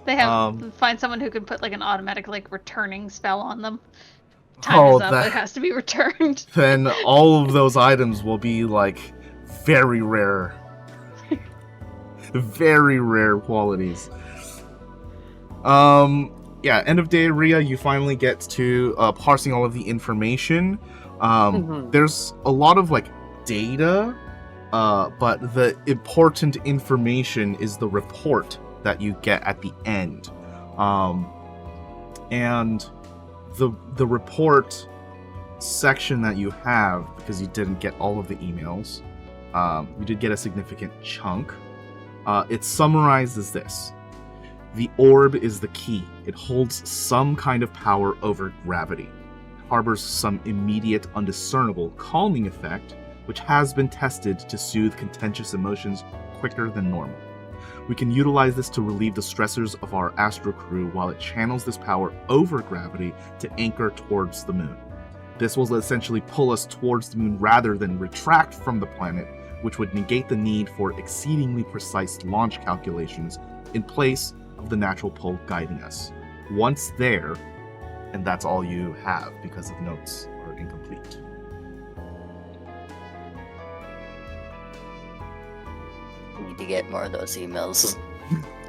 They have find someone who can put like an automatic like returning spell on them. Time is Oh, up. that- It has to be returned. Then all of those items will be like very rare. Very rare qualities. Yeah, end of day, Ryia, you finally get to parsing all of the information. There's a lot of like data, but the important information is the report that you get at the end. And the report section that you have, because you didn't get all of the emails, you did get a significant chunk. It's summarized as this. The orb is the key. It holds some kind of power over gravity. It harbors some immediate, undiscernible calming effect, which has been tested to soothe contentious emotions quicker than normal. We can utilize this to relieve the stressors of our astro crew while it channels this power over gravity to anchor towards the moon. This will essentially pull us towards the moon rather than retract from the planet, which would negate the need for exceedingly precise launch calculations in place of the natural pull guiding us. Once there, and that's all you have because the notes are incomplete. Need to get more of those emails.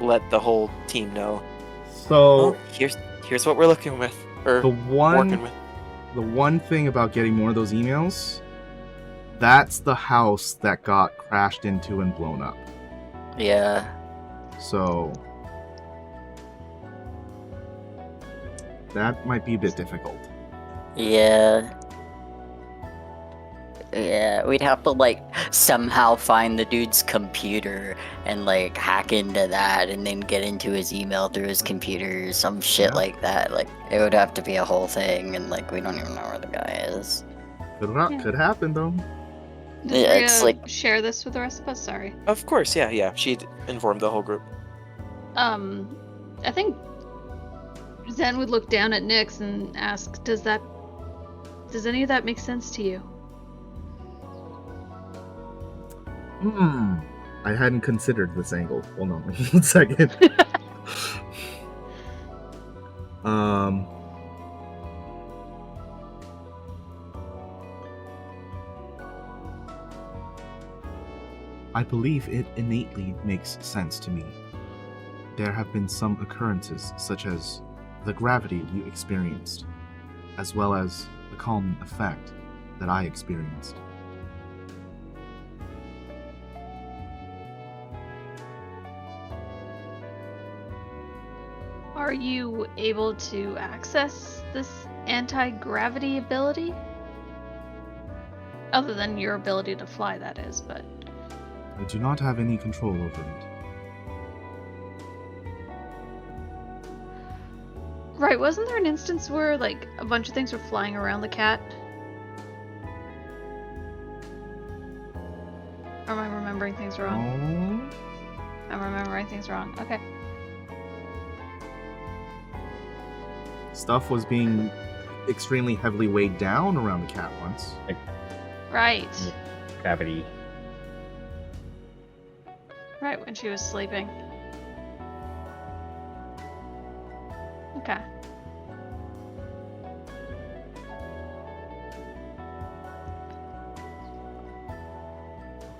Let the whole team know. So Oh, here's what we're looking with, or the working with. one thing about getting more of those emails, that's the house that got crashed into and blown up. Yeah. So that might be a bit difficult. Yeah. Yeah, we'd have to like somehow find the dude's computer and like hack into that and then get into his email through his computer or some shit Yeah. like that. Like it would have to be a whole thing and like we don't even know where the guy is. Could happen though. Does Yeah, Ryia it's like- share this with the rest of us? Sorry. Of course, yeah. She'd informed the whole group. I think Zen would look down at Nyx and ask, does any of that make sense to you? I hadn't considered this angle. Hold on 1 second. I believe it innately makes sense to me. There have been some occurrences, such as the gravity you experienced, as well as the calming effect that I experienced. Are you able to access this anti-gravity ability? Other than your ability to fly, that is, but... I do not have any control over it. Right, wasn't there an instance where, like, a bunch of things were flying around the cat? Or am I remembering things wrong? Oh. I'm remembering things wrong. Okay. Stuff was being extremely heavily weighed down around the cat once. Right. Gravity. Right, when she was sleeping. Okay.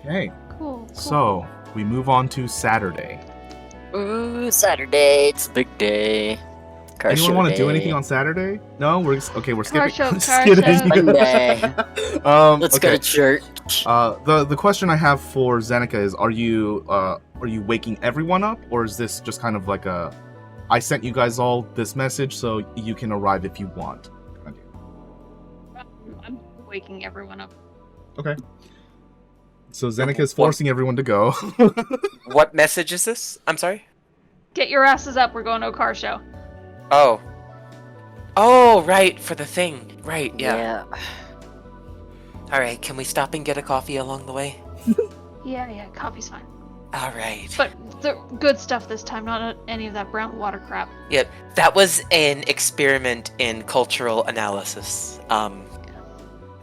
Okay, Cool. so we move on to Saturday. Ooh, Saturday, it's a big day. Car Anyone show want to do day. anything on Saturday? No, we're Car skipping. show, car skipping. show. Monday. Let's go okay. to church. The question I have for Zeneca is: Are you waking everyone up, or is this just kind of like a, I sent you guys all this message so you can arrive if you want? I'm waking everyone up. Okay. So Zeneca is forcing everyone to go. What message is this? I'm sorry? Get your asses up, we're going to a car show. Oh. Oh, right, for the thing. Right, yeah. Alright, can we stop and get a coffee along the way? Yeah, coffee's fine. Alright. But the good stuff this time, not any of that brown water crap. Yep, that was an experiment in cultural analysis.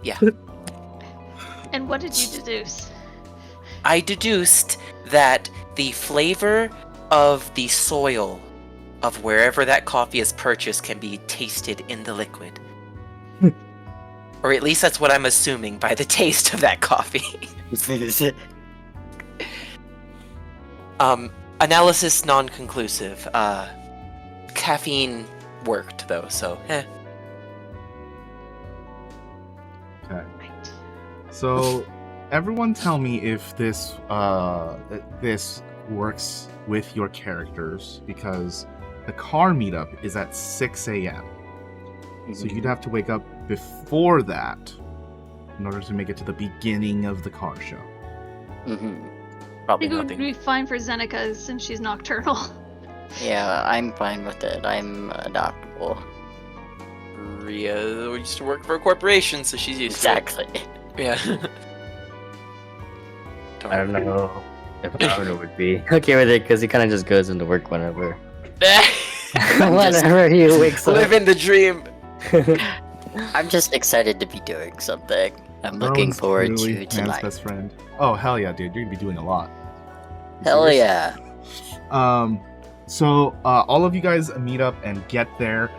Yeah. And what did you deduce? I deduced that the flavor of the soil of wherever that coffee is purchased can be tasted in the liquid. Or at least that's what I'm assuming by the taste of that coffee. Analysis non-conclusive. Caffeine worked though, so Okay. So, everyone tell me if this this works with your characters, because the car meetup is at 6 a.m. So you'd have to wake up before that in order to make it to the beginning of the car show. Mm-hmm. I probably think it would nothing. be fine for Zeneca since she's nocturnal. Yeah, I'm fine with it. I'm adaptable. Ryia used to work for a corporation, so she's used Exactly. to it. Yeah. I don't know if Darwin would be okay with it because he kind of just goes into work whenever. Whenever he wakes up. Living the dream. I'm just excited to be doing something. I'm looking Darwin's forward clearly to Man's tonight. best friend. Oh hell yeah, dude! You're gonna be doing a lot. You Hell serious? yeah. So all of you guys meet up and get there.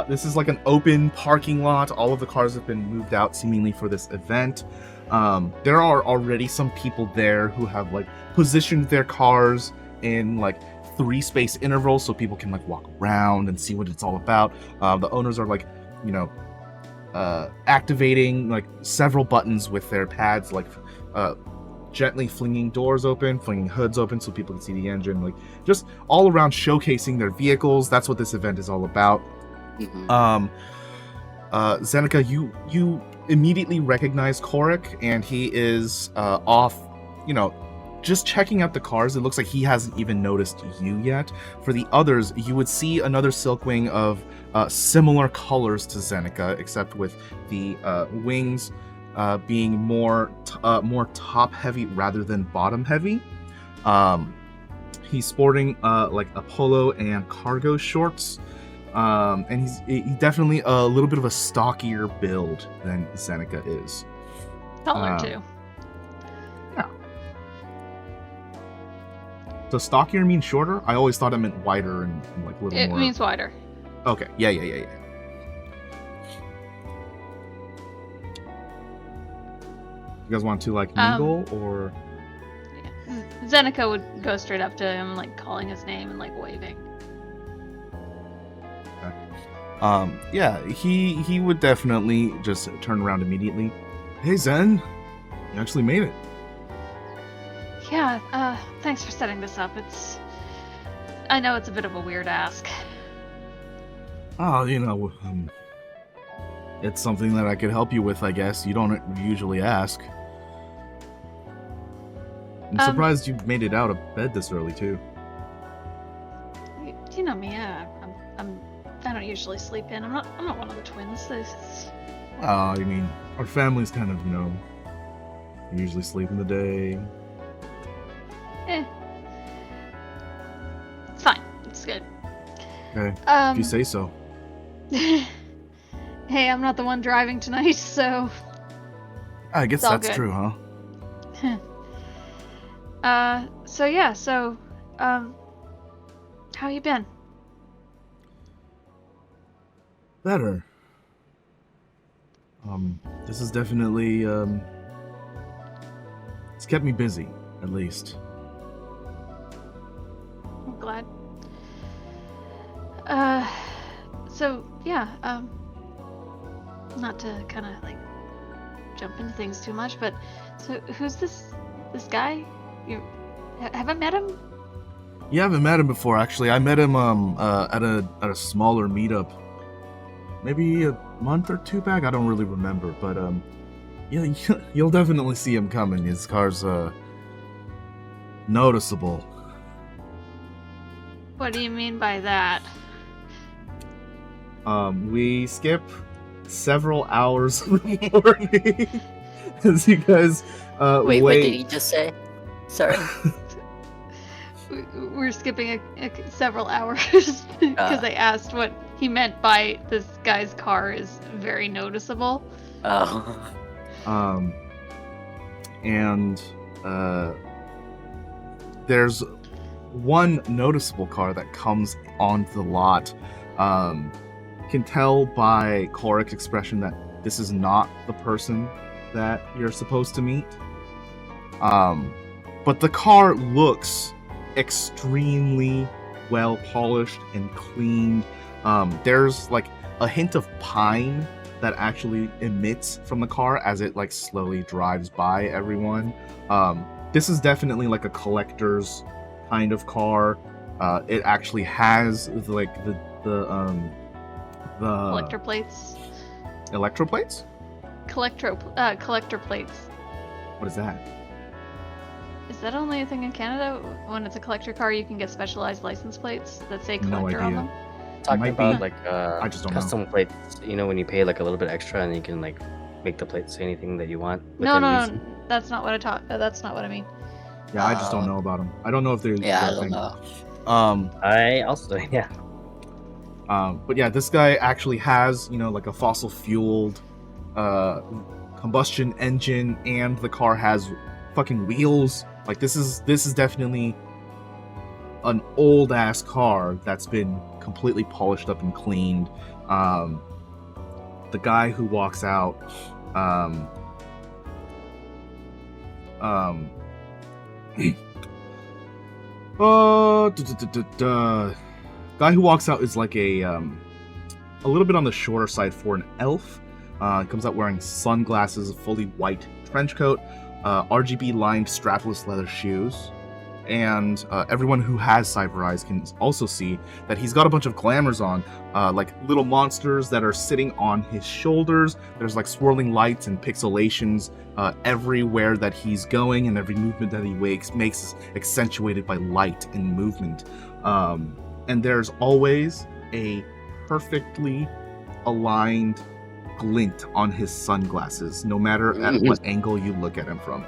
This is like an open parking lot. All of the cars have been moved out seemingly for this event. There are already some people there who have like positioned their cars in like 3-space intervals so people can like walk around and see what it's all about. The owners are like, you know, activating like several buttons with their pads, like gently flinging doors open, flinging hoods open so people can see the engine, like just all around showcasing their vehicles. That's what this event is all about. Mhm. Zeneca, you immediately recognize Korik, and he is off, you know, just checking out the cars. It looks like he hasn't even noticed you yet. For the others, you would see another Silkwing of similar colors to Zeneca, except with the wings being more top heavy rather than bottom heavy. He's sporting like a polo and cargo shorts. And he's definitely a little bit of a stockier build than Zeneca is. Taller too. Does stockier mean shorter? I always thought it meant wider and like a little It more. means wider. Okay, yeah. You guys want to like mingle or? Yeah. Zeneca would go straight up to him, like calling his name and like waving. Yeah, he would definitely just turn around immediately. Hey Zen, you actually made it. Yeah, thanks for setting this up. I know it's a bit of a weird ask. Oh, you know, it's something that I could help you with, I guess. You don't usually ask. I'm surprised you made it out of bed this early too. You know me, I don't usually sleep in. I'm not one of the twins. I mean, our family's kind of, you know, we usually sleep in the day. It's fine. It's good. Okay, if you say so. Hey, I'm not the one driving tonight, so I guess It's all that's good. true, huh? How you been? Better. This is definitely, it's kept me busy, at least. I'm glad. Not to kind of like jump into things too much, but so who's this guy? Have I met him? You haven't met him before, actually. I met him at a smaller meetup, maybe a month or two back. I don't really remember, but yeah, you'll definitely see him coming. His car's noticeable. What do you mean by that? We skip several hours of the morning as you guys Wait, what did he just say? Sorry. We're skipping several hours because I asked what he meant by this guy's car is very noticeable. Oh. And there's one noticeable car that comes onto the lot. Can tell by Korik's expression that this is not the person that you're supposed to meet. But the car looks extremely well polished and cleaned. There's like a hint of pine that actually emits from the car as it like slowly drives by everyone. This is definitely like a collector's kind of car. It actually has like the Collector plates. electroplates. Collector plates. What is that? Is that only a thing in Canada? When it's a collector car, you can get specialized license plates that say No collector on idea. them. Talking might about be. like I just don't know. custom plates, you know, when you pay like a little bit extra and you can like make the plate say anything that you want. No, within no, reason. no. That's not what I taught. That's not what I mean. Yeah, I just don't know about them. I don't know if they're. Yeah, I they're a don't thing. know. I also yeah. But yeah, this guy actually has, like a fossil fueled combustion engine, and the car has fucking wheels. Like this is definitely an old ass car that's been completely polished up and cleaned. The guy who walks out, guy who walks out is like a little bit on the shorter side for an elf. Comes out wearing sunglasses, a fully white trench coat, RGB lined strapless leather shoes, and everyone who has cyber eyes can also see that he's got a bunch of glamours on, like little monsters that are sitting on his shoulders. There's like swirling lights and pixelations everywhere that he's going, and every movement that he makes accentuated by light and movement. And there's always a perfectly aligned glint on his sunglasses, no matter at what angle you look at him from.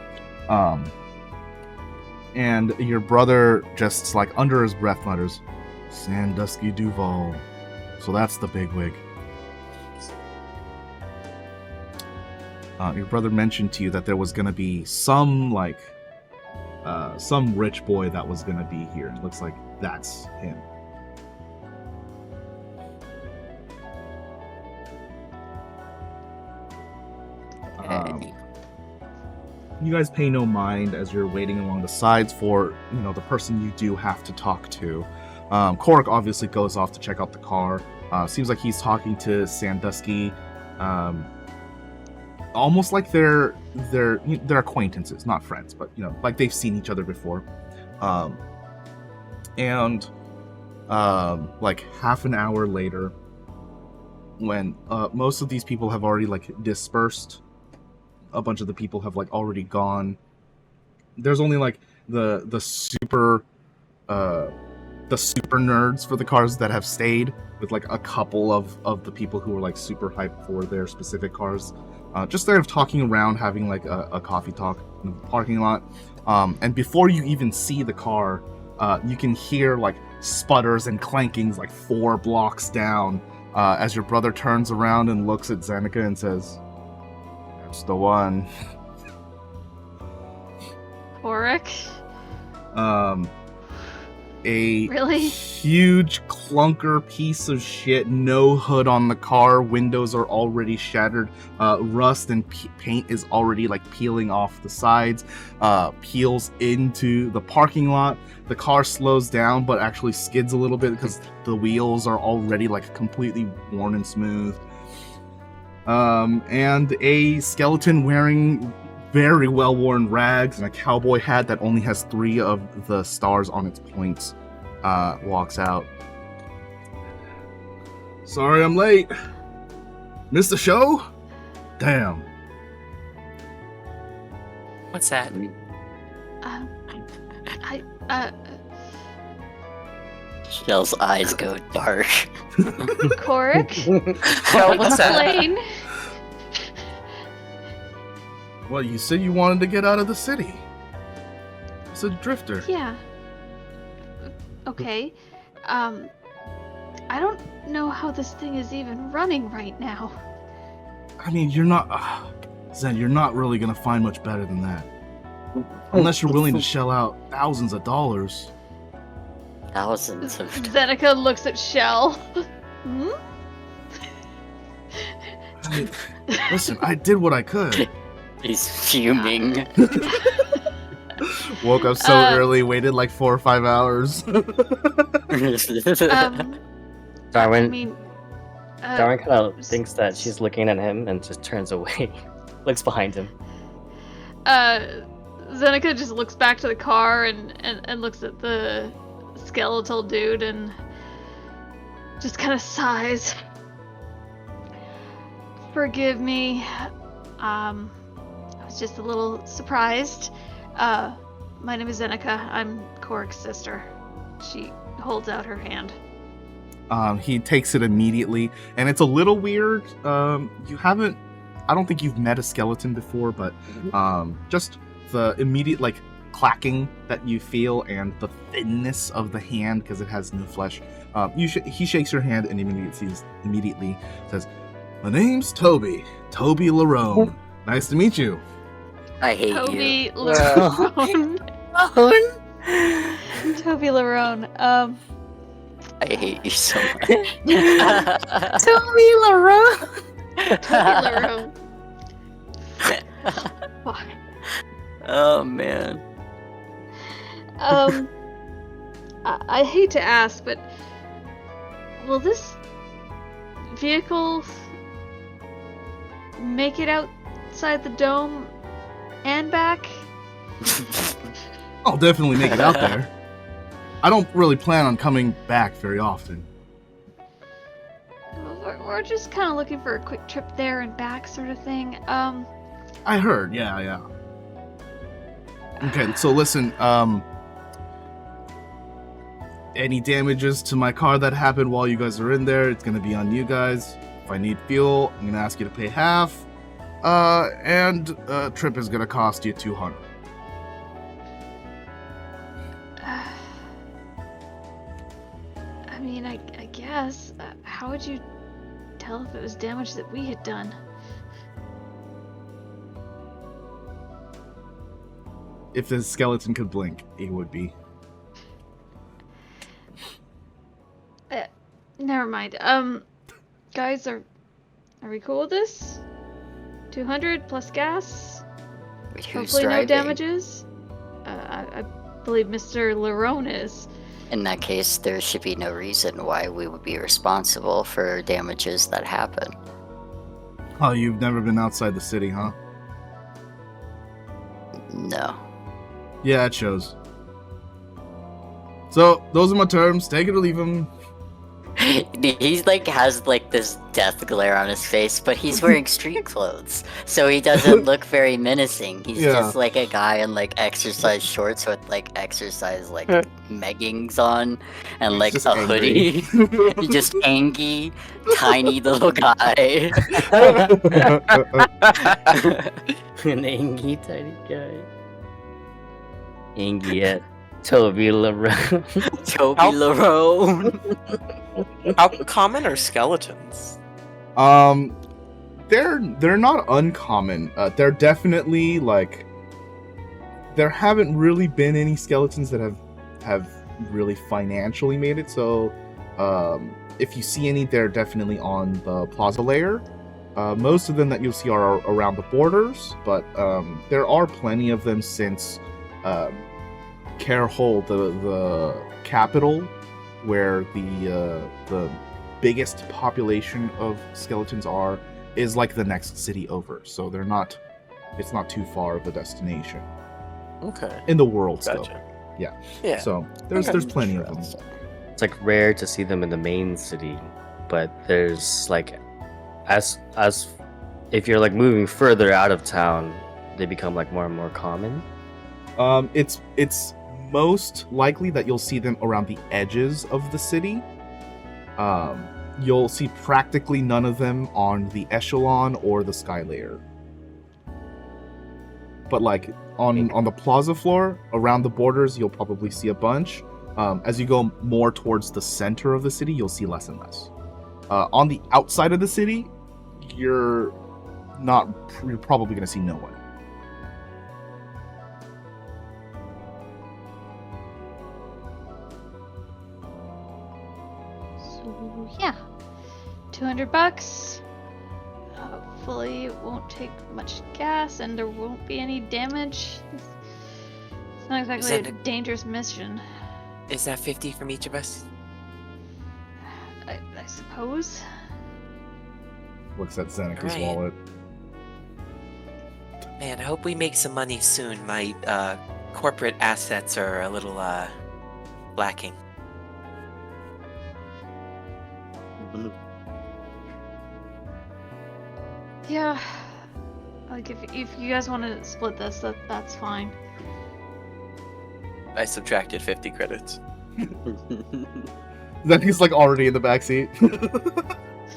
And your brother just like under his breath mutters, Sandusky Duval. So that's the bigwig. Your brother mentioned to you that there was gonna be some rich boy that was gonna be here. It looks like that's him. You guys pay no mind as you're waiting along the sides for, the person you do have to talk to. Korik obviously goes off to check out the car. Seems like he's talking to Sandusky, almost like they're acquaintances, not friends, but like they've seen each other before. And like half an hour later, when most of these people have already like dispersed, a bunch of the people have like already gone. There's only like the super nerds for the cars that have stayed, with like a couple of the people who were like super hyped for their specific cars. Just there talking around, having like a coffee talk in the parking lot. And before you even see the car, you can hear like sputters and clankings like 4 blocks down, as your brother turns around and looks at Zeneca and says, "That's the one." Korik? A Really? huge clunker piece of shit, no hood on the car, windows are already shattered, rust and paint is already like peeling off the sides, peels into the parking lot. The car slows down but actually skids a little bit because the wheels are already like completely worn and smooth. And a skeleton wearing very well-worn rags and a cowboy hat that only has 3 of the stars on its points walks out. "Sorry I'm late. Missed the show? Damn." What's that? Shell's eyes go dark. Korik? Shell, what's that? Explain. Well, you said you wanted to get out of the city. It's a drifter. Yeah. Okay. I don't know how this thing is even running right now. I mean, you're not... Zen, you're not really gonna find much better than that. Unless you're willing to shell out thousands of dollars. Thousands of. Zeneca looks at Shell. Hmm? Listen, I did what I could. He's fuming. Woke up so early, waited like 4 or 5 hours. Darwin, I mean, Darwin kind of thinks that she's looking at him and just turns away. Looks behind him. Zeneca just looks back to the car and looks at the skeletal dude and just kind of sighs. Forgive me. I was just a little surprised. My name is Zeneca. I'm Korik's sister. She holds out her hand. He takes it immediately, and it's a little weird. I don't think you've met a skeleton before, but just the immediate like clacking that you feel and the thinness of the hand because it has no flesh. He shakes your hand and immediately says, "My name's Toby Larone. Nice to meet you." I hate Toby you. Larone. Toby Larone. I hate you so much. Toby Larone. Toby Larone. Fuck. Oh man. I hate to ask, but will this vehicle make it outside the dome and back? I'll definitely make it out there. I don't really plan on coming back very often. We're just kind of looking for a quick trip there and back, sort of thing. I heard, yeah. Okay, so listen, any damages to my car that happened while you guys are in there, it's gonna be on you guys. If I need fuel, I'm gonna ask you to pay half. And trip is gonna cost you 200. I mean, I guess. How would you tell if it was damage that we had done? If the skeleton could blink, it would be. Never mind. Guys, are we cool with this? 200 plus gas? Wait, who's Hopefully driving? no damages? I believe Mr. Larone is. In that case, there should be no reason why we would be responsible for damages that happen. Oh, you've never been outside the city, huh? No. Yeah, it shows. So, those are my terms. Take it or leave them. He's like has like this death glare on his face, but he's wearing street clothes, so he doesn't look very menacing. He's just like a guy in like exercise shorts with like exercise like meggings on and like Just a angry. hoodie. He's just angry, tiny little guy. An angry tiny guy. Angry at Toby Larone. Toby Larone. How common are skeletons? They're not uncommon. They're definitely like there haven't really been any skeletons that have really financially made it. So, if you see any, they're definitely on the plaza layer. Most of them that you'll see are around the borders, but there are plenty of them since Carehole, the capital, where the biggest population of skeletons is like the next city over. So it's not too far of a destination Okay. in the world still. Gotcha. Yeah. Yeah. So there's plenty of them. It's like rare to see them in the main city, but there's like as if you're like moving further out of town, they become like more and more common. It's most likely that you'll see them around the edges of the city. You'll see practically none of them on the echelon or the sky layer. But like on the plaza floor, around the borders, you'll probably see a bunch. As you go more towards the center of the city, you'll see less and less. On the outside of the city, you're probably going to see no one. So yeah, $200 hopefully it won't take much gas and there won't be any damage. It's not exactly a dangerous mission. Is that 50 from each of us? I suppose. Looks at Zeneca's Alright. wallet. Man, I hope we make some money soon. My corporate assets are a little lacking. Yeah. Like, if you guys want to split this, that's fine. I subtracted 50 credits. Zeneca's like already in the backseat.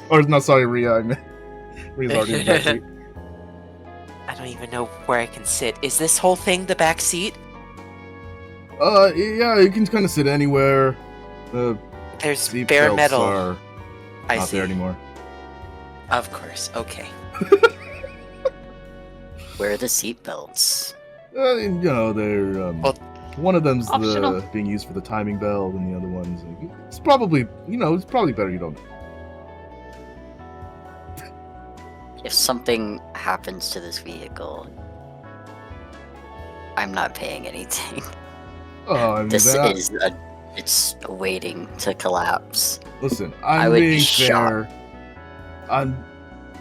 Or no, sorry, Ryia. I meant Rhea's already in the backseat. I don't even know where I can sit. Is this whole thing the back seat? Yeah, you can kind of sit anywhere. There's Seat bare belts metal. are I not see. there anymore. Of course. Okay. Where are the seatbelts? You know, they're Well, one of them's optional. being used for the timing belt, and the other one's it's probably it's probably better you don't. If something happens to this vehicle, I'm not paying anything. Oh, I mean, This that, is it's waiting to collapse. listen. I I'm would be being shocked. fair.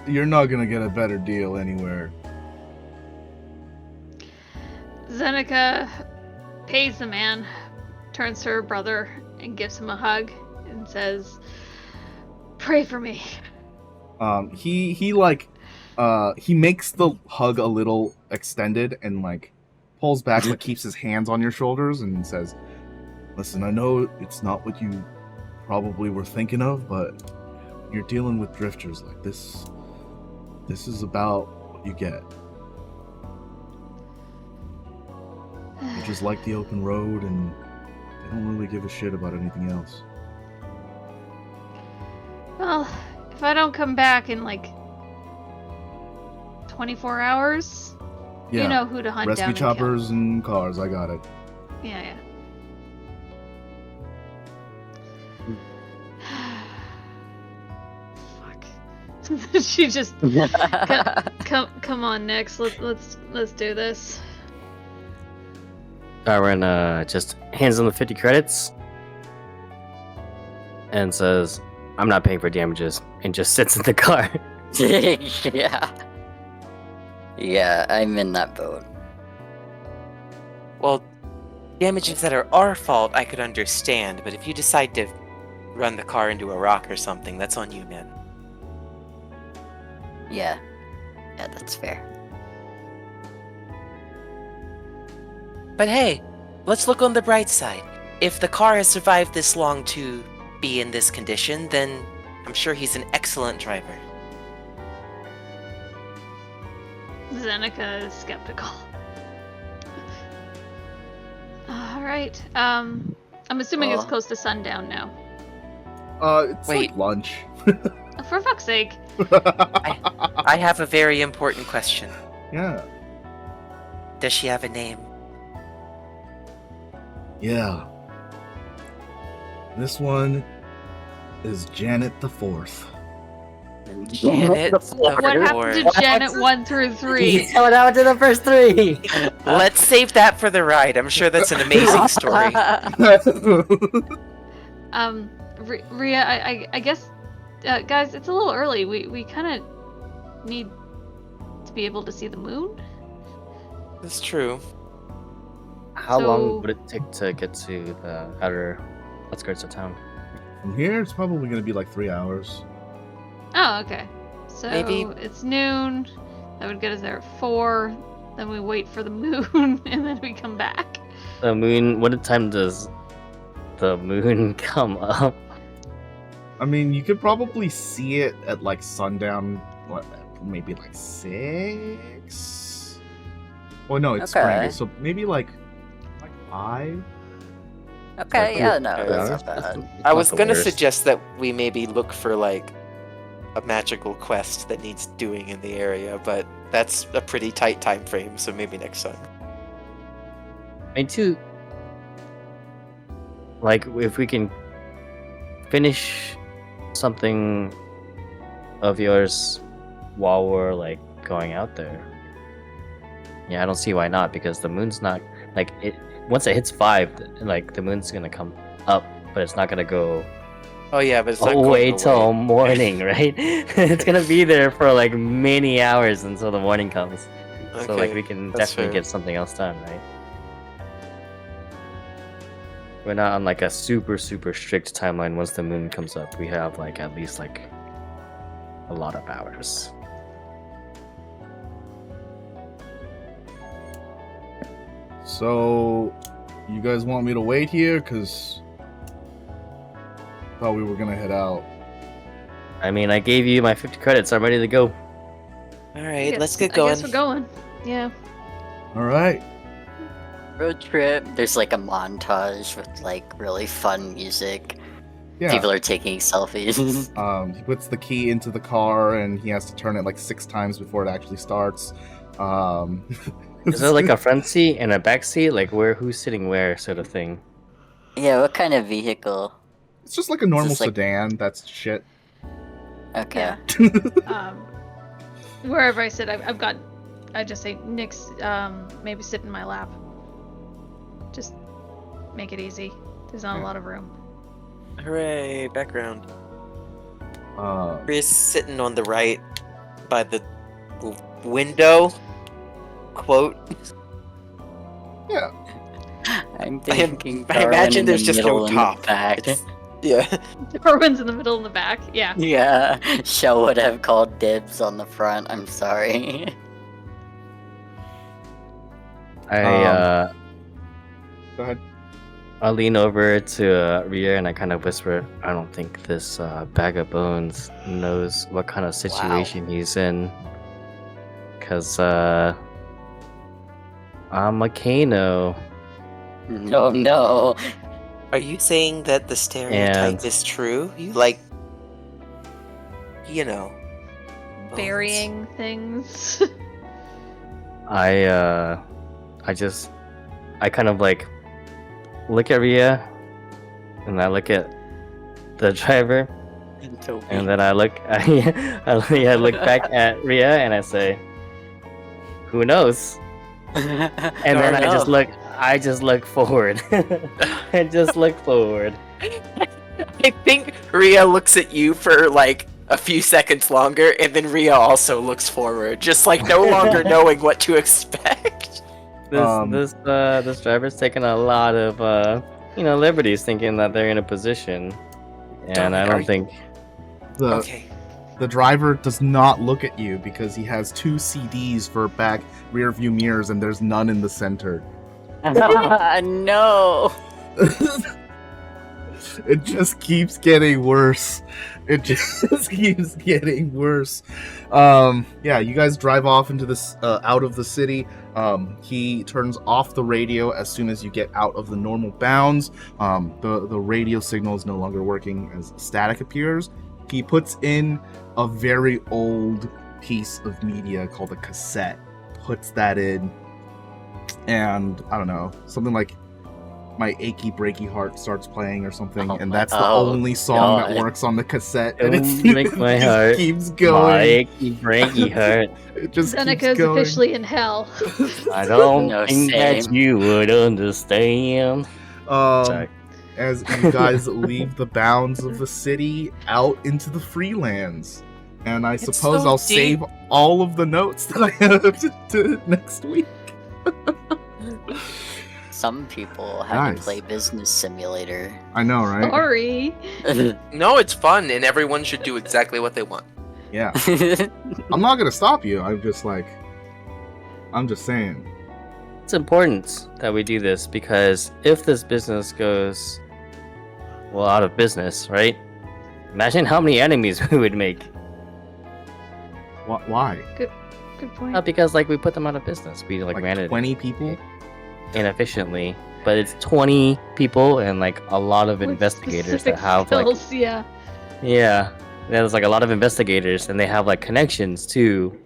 You're not gonna get a better deal anywhere. Zeneca pays the man, turns to her brother and gives him a hug and says, "Pray for me." He makes the hug a little extended and like pulls back, but keeps his hands on your shoulders and says, "Listen, I know it's not what you probably were thinking of, but you're dealing with drifters like this. This is about what you get. They just like the open road, and they don't really give a shit about anything else." Well, if I don't come back in like 24 hours, Yeah, you know who to hunt down rescue and choppers and cars. I got it. kill. Yeah. Fuck. She just come on, Nix. Let's do this. Darwin just hands him the 50 credits and says, "I'm not paying for damages," and just sits in the car. Yeah. Yeah, I'm in that boat. Well, damages that are our fault, I could understand, but if you decide to run the car into a rock or something, that's on you, man. Yeah. Yeah, that's fair. But hey, let's look on the bright side. If the car has survived this long to be in this condition, then I'm sure he's an excellent driver. Zeneca is skeptical. Alright, I'm assuming it's Oh. close to sundown now. It's Wait. like lunch. For fuck's sake. I have a very important question. Yeah. Does she have a name? Yeah. This one is Janet the Fourth. Janet the What happened Fourth. to Janet 1 through 3? Tell it out to the first 3. Let's save that for the ride. I'm sure that's an amazing story. Ryia, I guess, guys, it's a little early. We kind of need to be able to see the moon. That's true. How So- long would it take to get to the outer outskirts of town? From here, it's probably going to be like 3 hours. Oh, okay. So Maybe- it's noon. That would get us there at 4. Then we wait for the moon, and then we come back. The moon. What time does the moon come up? I mean, you could probably see it at like sundown, what, maybe like 6? Well, no, it's Okay. spring, so maybe like 5? Okay, yeah, no, Okay. that's not bad. I was the gonna worst. suggest that we maybe look for like a magical quest that needs doing in the area, but that's a pretty tight time frame, so maybe next time. I mean, too. Like, if we can finish something of yours while we're like going out there. Yeah, I don't see why not, because the moon's not like it. Once it hits 5, like the moon's gonna come up, but it's not gonna go Oh yeah, but it's not away going till away. morning, right? It's gonna be there for like many hours until the morning comes. So like Okay, we can that's definitely fair. get something else done, right? We're not on like a super strict timeline. Once the moon comes up, we have like at least like a lot of hours. So, you guys want me to wait here? Cause thought we were gonna head out. I mean, I gave you my 50 credits. I'm ready to go. All right, let's get going. I guess we're going. Yeah. All right. Road trip. There's like a montage with like really fun music. Yeah. People are taking selfies. He puts the key into the car and he has to turn it like 6 times before it actually starts. Is there like a front seat and a back seat? Like who's sitting where, sort of thing? Yeah, what kind of vehicle? It's just like a normal Is this, like- sedan. That's shit. Okay. Wherever I sit, I just say, Nick's, maybe sit in my lap. Just make it easy. There's not a lot of room. Hooray! Background. Uh, Chris sitting on the right by the window. Quote. yeah. I'm thinking. I imagine Darwin in there's the just no middle and top. back. Yeah. Darwin's in the middle and the back. Yeah. Yeah, Shell would have called dibs on the front. I'm sorry. I Go ahead. I lean over to Ryia and I kind of whisper, I don't think this bag of bones knows what kind of situation he's in. Because I'm a Kano. No. Are you saying that the stereotype And- is true? You like, you know, bones. Burying things. I kind of like look at Ryia and I look at the driver and then I look I look back at Ryia and I say, who knows? And then I just look forward. I just look forward. I think Ryia looks at you for like a few seconds longer, and then Ryia also looks forward, just like no longer knowing what to expect. This driver's taking a lot of liberties, thinking that they're in a position, and Darwin, I are don't you- think. Okay. The driver does not look at you because he has 2 CDs for back rear view mirrors and there's none in the center. No. It just keeps getting worse. It just keeps getting worse. Yeah, you guys drive off into this out of the city. He turns off the radio as soon as you get out of the normal bounds. The radio signal is no longer working as static appears. He puts in a very old piece of media called a cassette, puts that in, and I don't know, something like My Achy Breaky Heart starts playing or something, and that's the only song that works on the cassette. And Don't break my just heart. keeps My going. achy breaky heart. It just Seneca's keeps going. officially in hell. I don't No, think that same. you would understand. Sorry. As you guys leave the bounds of the city out into the freelands. And I It's suppose so I'll deep. save all of the notes that I have to next week. Some people had Nice. to play Business Simulator. I know, right? Sorry. No, it's fun, and everyone should do exactly what they want. Yeah. I'm not gonna stop you. I'm just saying. It's important that we do this because if this business goes out of business, right? Imagine how many enemies we would make. Why? Good point. Not because like we put them out of business. We like ran it 20 people? inefficiently, but it's 20 people and like a lot of With investigators specific that have like skills, yeah. there's like a lot of investigators and they have like connections to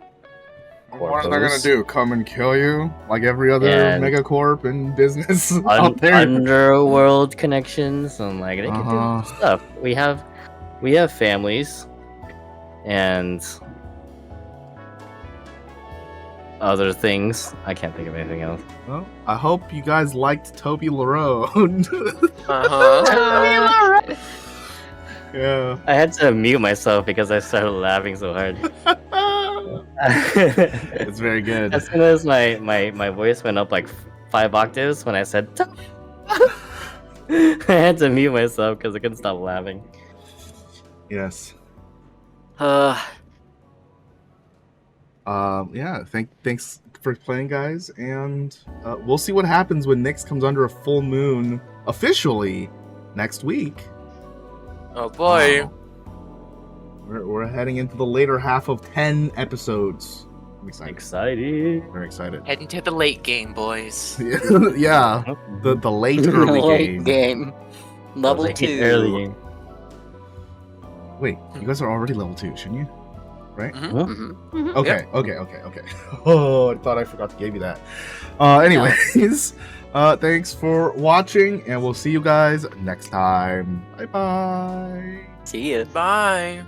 What are they gonna do? Come and kill you? Like every other And- megacorp in business out there? underworld connections and like they can Uh-huh. do stuff. We have families and other things. I can't think of anything else. Well, I hope you guys liked Toby Larone. Yeah. I had to mute myself because I started laughing so hard. It's very good. As soon as my voice went up like 5 octaves when I said I had to mute myself because I couldn't stop laughing. Yes. Yeah. Thanks for playing, guys, and we'll see what happens when Nyx comes under a full moon officially next week. Oh boy. Wow. We're heading into the later half of 10 episodes. I'm excited. Excited. Very excited. Heading to the late game, boys. Yeah. The late early Late game. game. Level Late 2. early game. Wait, you guys are already level 2, shouldn't you? Right? Mhm. Okay. Oh, I thought I forgot to give you that. Anyways, thanks for watching, and we'll see you guys next time. Bye bye. See ya. Bye.